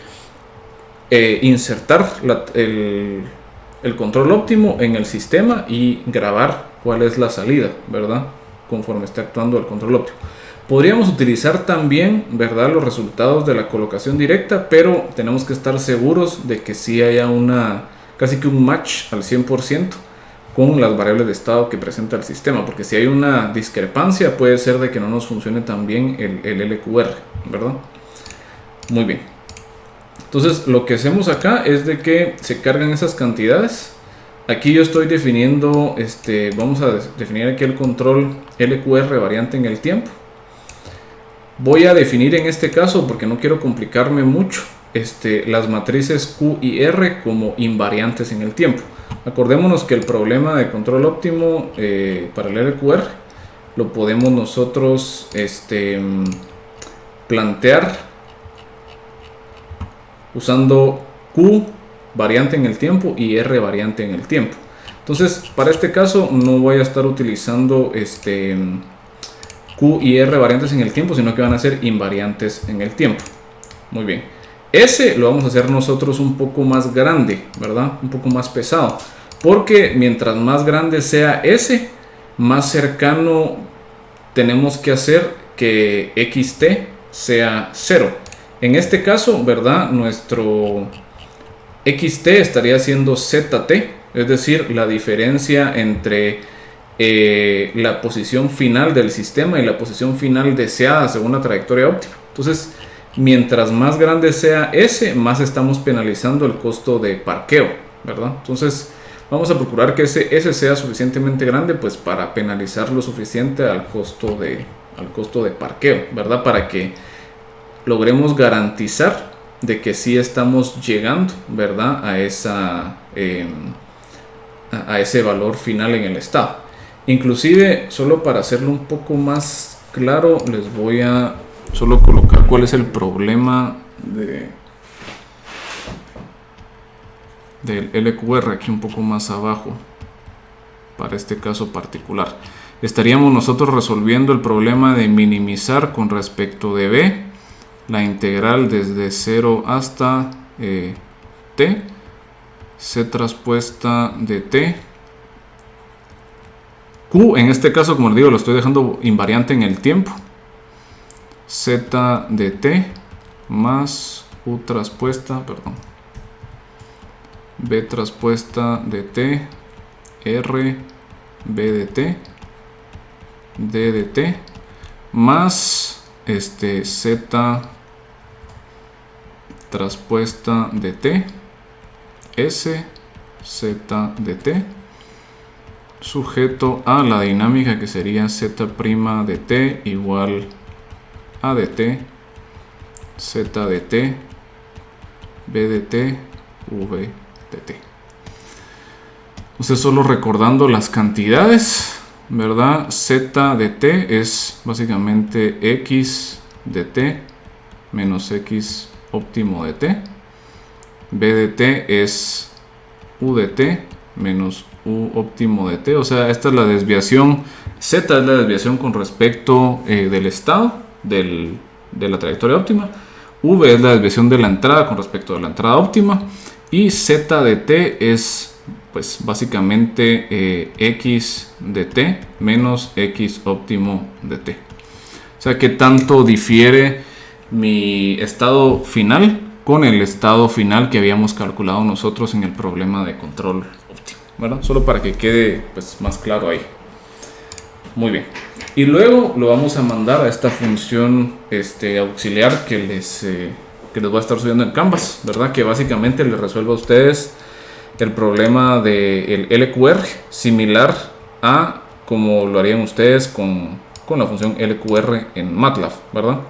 insertar el control óptimo en el sistema y grabar cuál es la salida, ¿verdad?, conforme está actuando el control óptimo. Podríamos utilizar también, ¿verdad?, los resultados de la colocación directa, pero tenemos que estar seguros de que sí haya casi que un match al 100% con las variables de estado que presenta el sistema, porque si hay una discrepancia puede ser de que no nos funcione tan bien el LQR, ¿verdad? Muy bien. Entonces lo que hacemos acá es de que se cargan esas cantidades. Aquí yo estoy definiendo, vamos a definir aquí el control LQR variante en el tiempo. Voy a definir en este caso, porque no quiero complicarme mucho, las matrices Q y R como invariantes en el tiempo. Acordémonos que el problema de control óptimo para el LQR lo podemos nosotros plantear usando Q variante en el tiempo y R variante en el tiempo. Entonces para este caso no voy a estar utilizando Q y R variantes en el tiempo, sino que van a ser invariantes en el tiempo. Muy bien, ese lo vamos a hacer nosotros un poco más grande, ¿verdad?, un poco más pesado, porque mientras más grande sea ese, más cercano tenemos que hacer que xt sea 0. En este caso, ¿verdad?, nuestro xt estaría siendo zt, es decir, la diferencia entre la posición final del sistema y la posición final deseada según la trayectoria óptima. Entonces, mientras más grande sea ese, más estamos penalizando el costo de parqueo, ¿verdad? Entonces vamos a procurar que ese sea suficientemente grande, pues para penalizar lo suficiente al costo de parqueo, ¿verdad?, para que logremos garantizar de que sí estamos llegando, ¿verdad? A ese valor final en el estado. Inclusive, solo para hacerlo un poco más claro, les voy a solo colocar cuál es el problema del LQR aquí un poco más abajo para este caso particular. Estaríamos nosotros resolviendo el problema de minimizar con respecto de B la integral desde 0 hasta t, c traspuesta de t, q, en este caso, como les digo, lo estoy dejando invariante en el tiempo, z de t más u traspuesta, b traspuesta de t, r, b de t, d de t, más z traspuesta de t, s, z de t, sujeto a la dinámica que sería z' de t igual a de t, z de t, b de t, v de t. Entonces, solo recordando las cantidades, ¿verdad? Z de t es básicamente x de t menos x óptimo de t. B de t es u de t menos u óptimo de t. O sea, esta es la desviación. Z es la desviación con respecto del estado de la trayectoria óptima. V es la desviación de la entrada con respecto de la entrada óptima. Y z de t es pues básicamente x de t menos x óptimo de t. O sea, que tanto difiere mi estado final con el estado final que habíamos calculado nosotros en el problema de control óptimo, ¿verdad? Solo para que quede pues más claro ahí. Muy bien. Y luego lo vamos a mandar a esta función auxiliar que les voy a estar subiendo en Canvas, ¿verdad? Que básicamente les resuelve a ustedes el problema del LQR, similar a como lo harían ustedes con la función LQR en MATLAB, ¿verdad?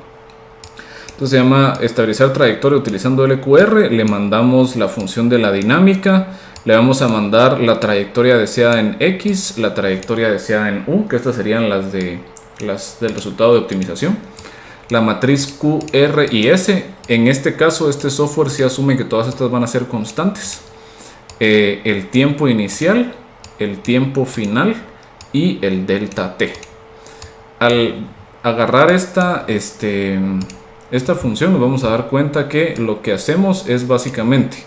Entonces se llama estabilizar trayectoria utilizando LQR. Le mandamos la función de la dinámica, le vamos a mandar la trayectoria deseada en X, la trayectoria deseada en U, que estas serían las del resultado de optimización, la matriz Q, R y S. En este caso, este software sí asume que todas estas van a ser constantes. El tiempo inicial, el tiempo final y el delta t. Al agarrar esta función nos vamos a dar cuenta que lo que hacemos es básicamente,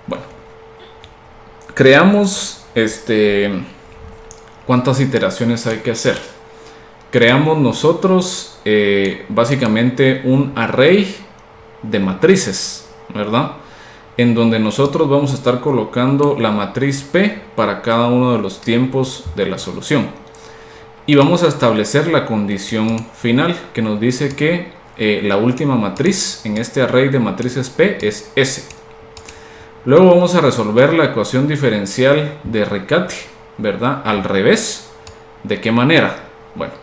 bueno, creamos cuántas iteraciones hay que hacer. Creamos nosotros básicamente un array de matrices, ¿verdad? En donde nosotros vamos a estar colocando la matriz P para cada uno de los tiempos de la solución. Y vamos a establecer la condición final que nos dice que la última matriz en este array de matrices P es S. Luego vamos a resolver la ecuación diferencial de Riccati, ¿verdad? Al revés. ¿De qué manera? Bueno,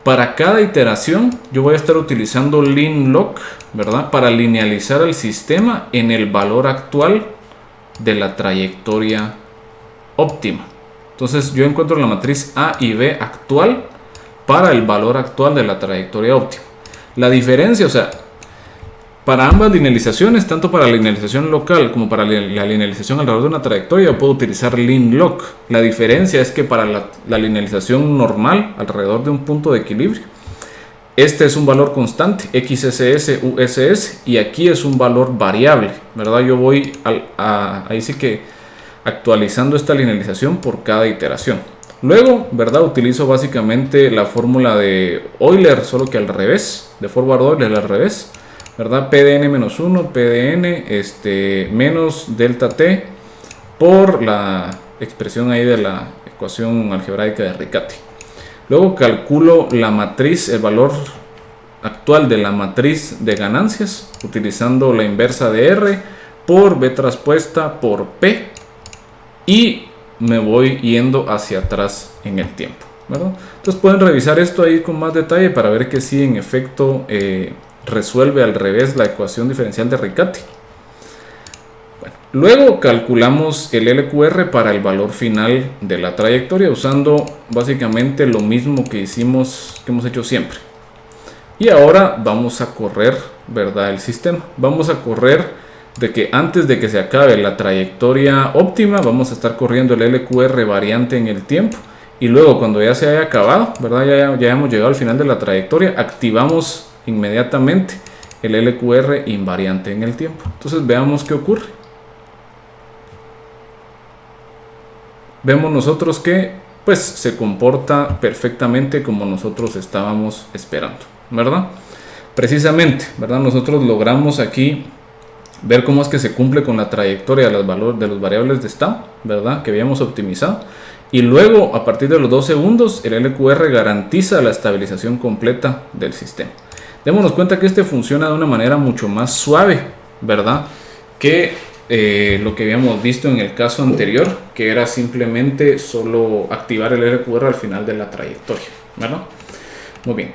para cada iteración yo voy a estar utilizando linlog, ¿verdad? Para linealizar el sistema en el valor actual de la trayectoria óptima. Entonces yo encuentro la matriz A y B actual para el valor actual de la trayectoria óptima. La diferencia, o sea, para ambas linealizaciones, tanto para la linealización local como para la linealización alrededor de una trayectoria, yo puedo utilizar linlog. La diferencia es que para la linealización normal, alrededor de un punto de equilibrio, este es un valor constante, XSS, USS, y aquí es un valor variable, ¿verdad? Yo voy ahí sí que actualizando esta linealización por cada iteración. Luego, ¿verdad? Utilizo básicamente la fórmula de Euler, solo que al revés, de forward Euler al revés, ¿verdad? PDN-1, PDN menos delta t por la expresión ahí de la ecuación algebraica de Riccati. Luego calculo la matriz, el valor actual de la matriz de ganancias, utilizando la inversa de R por B traspuesta por P, y me voy yendo hacia atrás en el tiempo, ¿verdad? Entonces pueden revisar esto ahí con más detalle para ver que sí, en efecto, resuelve al revés la ecuación diferencial de Riccati. Bueno, luego calculamos el LQR para el valor final de la trayectoria usando básicamente lo mismo que hemos hecho siempre. Y ahora vamos a correr, ¿verdad?, el sistema. Vamos a correr de que antes de que se acabe la trayectoria óptima, vamos a estar corriendo el LQR variante en el tiempo. Y luego cuando ya se haya acabado, ¿verdad?, ya hemos llegado al final de la trayectoria, activamos inmediatamente el LQR invariante en el tiempo. Entonces veamos qué ocurre. Vemos nosotros que pues se comporta perfectamente como nosotros estábamos esperando, ¿verdad? Precisamente, ¿verdad? Nosotros logramos aquí ver cómo es que se cumple con la trayectoria de los variables de estado, ¿verdad?, que habíamos optimizado. Y luego, a partir de los 2 segundos, el LQR garantiza la estabilización completa del sistema. Démonos cuenta que este funciona de una manera mucho más suave, ¿verdad?, que lo que habíamos visto en el caso anterior, que era simplemente solo activar el LQR al final de la trayectoria, ¿verdad? Muy bien.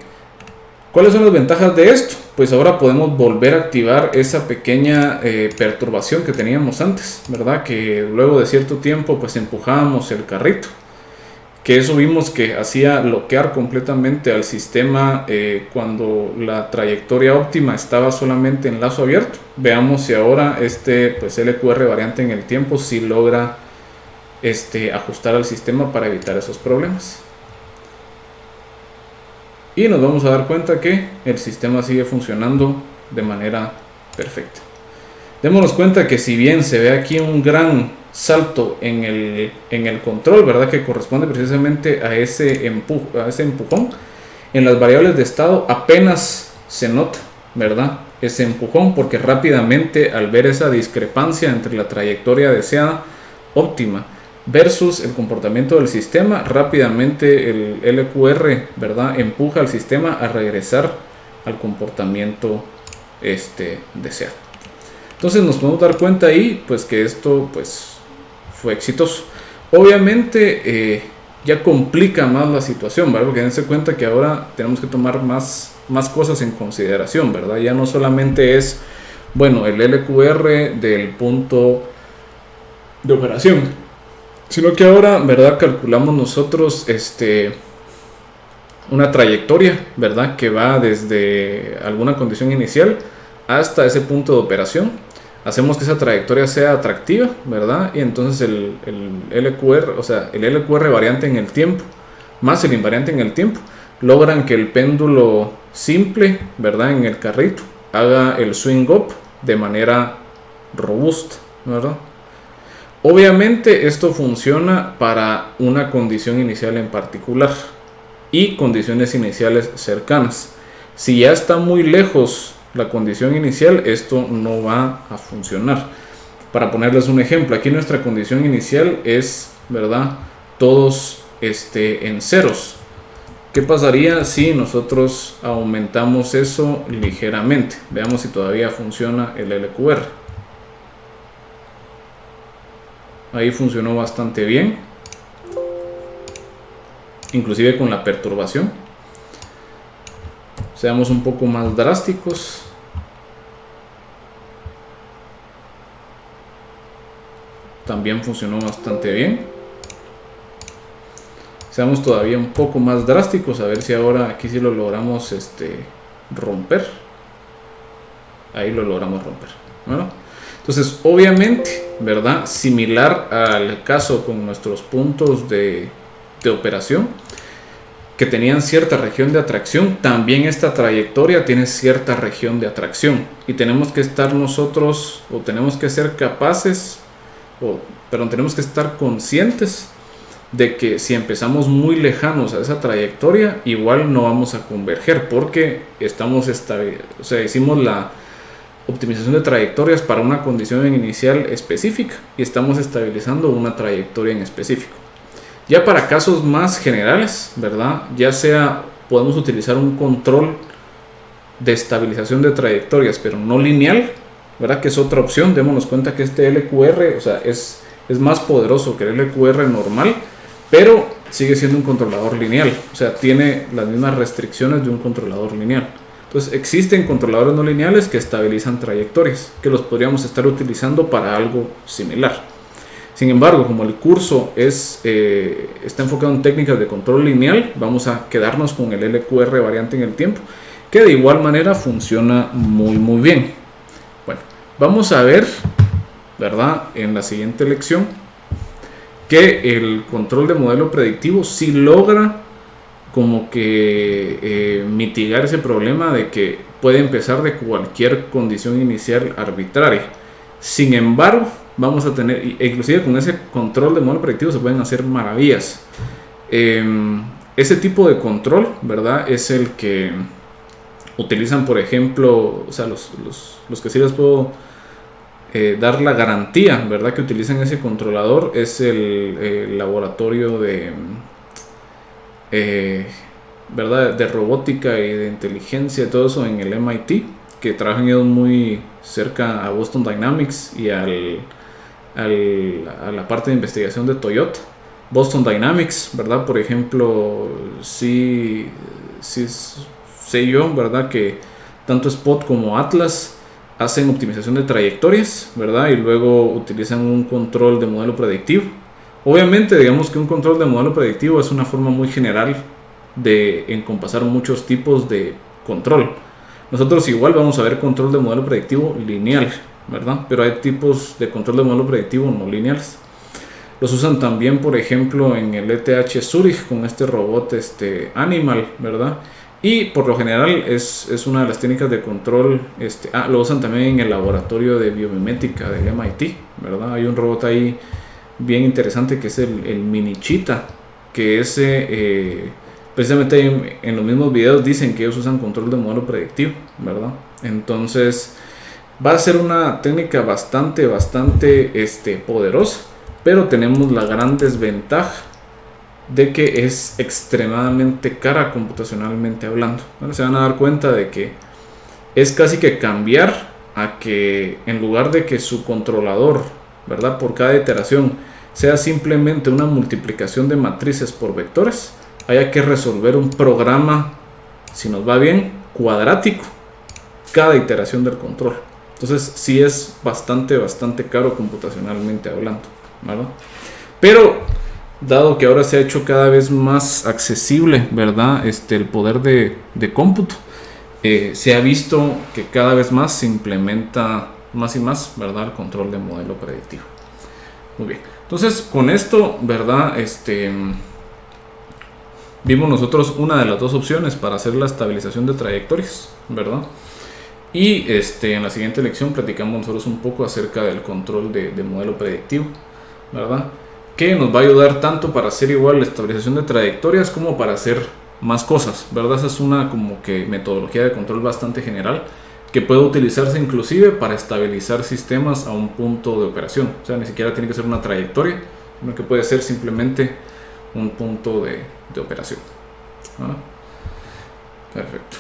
¿Cuáles son las ventajas de esto? Pues ahora podemos volver a activar esa pequeña perturbación que teníamos antes, ¿verdad? Que luego de cierto tiempo pues empujábamos el carrito, que eso vimos que hacía bloquear completamente al sistema cuando la trayectoria óptima estaba solamente en lazo abierto. Veamos si ahora pues LQR variante en el tiempo sí logra ajustar al sistema para evitar esos problemas. Y nos vamos a dar cuenta que el sistema sigue funcionando de manera perfecta. Démonos cuenta que si bien se ve aquí un gran salto en el control, ¿verdad?, que corresponde precisamente a ese empujón, en las variables de estado apenas se nota, ¿verdad?, ese empujón, porque rápidamente al ver esa discrepancia entre la trayectoria deseada óptima versus el comportamiento del sistema, rápidamente el LQR, ¿verdad?, empuja al sistema a regresar al comportamiento deseado. Entonces nos podemos dar cuenta ahí pues que esto pues fue exitoso. Obviamente ya complica más la situación, ¿verdad?, porque dense cuenta que ahora tenemos que tomar más cosas en consideración, ¿verdad? Ya no solamente es, bueno, el LQR del punto de operación, sino que ahora, ¿verdad?, calculamos nosotros una trayectoria, ¿verdad?, que va desde alguna condición inicial hasta ese punto de operación. Hacemos que esa trayectoria sea atractiva, ¿verdad? Y entonces el LQR, o sea, el LQR variante en el tiempo más el invariante en el tiempo logran que el péndulo simple, ¿verdad?, en el carrito haga el swing up de manera robusta, ¿verdad? Obviamente esto funciona para una condición inicial en particular y condiciones iniciales cercanas. Si ya está muy lejos la condición inicial, esto no va a funcionar. Para ponerles un ejemplo, aquí nuestra condición inicial es, ¿verdad?, todos en ceros. ¿Qué pasaría si nosotros aumentamos eso ligeramente? Veamos si todavía funciona el LQR. Ahí funcionó bastante bien, inclusive con la perturbación. Seamos un poco más drásticos. También funcionó bastante bien. Seamos todavía un poco más drásticos, a ver si ahora aquí sí lo logramos romper. Ahí lo logramos romper, ¿no? Entonces, obviamente, ¿verdad?, similar al caso con nuestros puntos de operación, que tenían cierta región de atracción, también esta trayectoria tiene cierta región de atracción. Y tenemos que estar nosotros, o tenemos que ser capaces, tenemos que estar conscientes de que si empezamos muy lejanos a esa trayectoria, igual no vamos a converger, porque hicimos la optimización de trayectorias para una condición inicial específica y estamos estabilizando una trayectoria en específico. Ya para casos más generales, ¿verdad?, ya sea podemos utilizar un control de estabilización de trayectorias, pero no lineal, ¿verdad?, que es otra opción. Démonos cuenta que este LQR, o sea, es más poderoso que el LQR normal, pero sigue siendo un controlador lineal, o sea, tiene las mismas restricciones de un controlador lineal. Entonces existen controladores no lineales que estabilizan trayectorias, que los podríamos estar utilizando para algo similar. Sin embargo, como el curso está enfocado en técnicas de control lineal, vamos a quedarnos con el LQR variante en el tiempo, que de igual manera funciona muy bien. Bueno, vamos a ver, ¿verdad?, en la siguiente lección, que el control de modelo predictivo sí logra como que mitigar ese problema de que puede empezar de cualquier condición inicial arbitraria. Sin embargo, vamos a tener, inclusive con ese control de modelo predictivo se pueden hacer maravillas. Ese tipo de control, ¿verdad?, es el que utilizan, por ejemplo, o sea, los que sí les puedo dar la garantía, ¿verdad?, que utilizan ese controlador es el laboratorio de ¿verdad?, de robótica y de inteligencia, todo eso en el MIT, que trabajan ellos muy cerca a Boston Dynamics y a la parte de investigación de Toyota. Boston Dynamics, ¿verdad?, por ejemplo, sí sé yo, ¿verdad?, que tanto Spot como Atlas hacen optimización de trayectorias, ¿verdad?, y luego utilizan un control de modelo predictivo. Obviamente, digamos que un control de modelo predictivo es una forma muy general de encompasar muchos tipos de control. Nosotros igual vamos a ver control de modelo predictivo lineal, ¿verdad?, pero hay tipos de control de modelo predictivo no lineales. Los usan también, por ejemplo, en el ETH Zurich con este robot Animal, ¿verdad? Y por lo general es una de las técnicas de control. Lo usan también en el laboratorio de biomimética del MIT, ¿verdad? Hay un robot ahí bien interesante que es el Mini Cheetah, que precisamente en los mismos videos dicen que ellos usan control de modelo predictivo, ¿verdad? Entonces va a ser una técnica bastante poderosa, pero tenemos la gran desventaja de que es extremadamente cara computacionalmente hablando. Bueno, se van a dar cuenta de que es casi que cambiar a que en lugar de que su controlador, ¿verdad?, por cada iteración sea simplemente una multiplicación de matrices por vectores, haya que resolver un programa, si nos va bien, cuadrático cada iteración del control. Entonces sí es bastante caro computacionalmente hablando, ¿verdad? Pero dado que ahora se ha hecho cada vez más accesible, ¿verdad?, el poder de cómputo, se ha visto que cada vez más se implementa más y más, ¿verdad?, el control de modelo predictivo. Muy bien, entonces con esto, ¿verdad?, vimos nosotros una de las dos opciones para hacer la estabilización de trayectorias, ¿verdad? Y en la siguiente lección platicamos nosotros un poco acerca del control de modelo predictivo, ¿verdad?, que nos va a ayudar tanto para hacer igual la estabilización de trayectorias como para hacer más cosas, ¿verdad? Esa es una como que metodología de control bastante general que puede utilizarse inclusive para estabilizar sistemas a un punto de operación. O sea, ni siquiera tiene que ser una trayectoria, sino que puede ser simplemente un punto de operación. ¿Ah? Perfecto.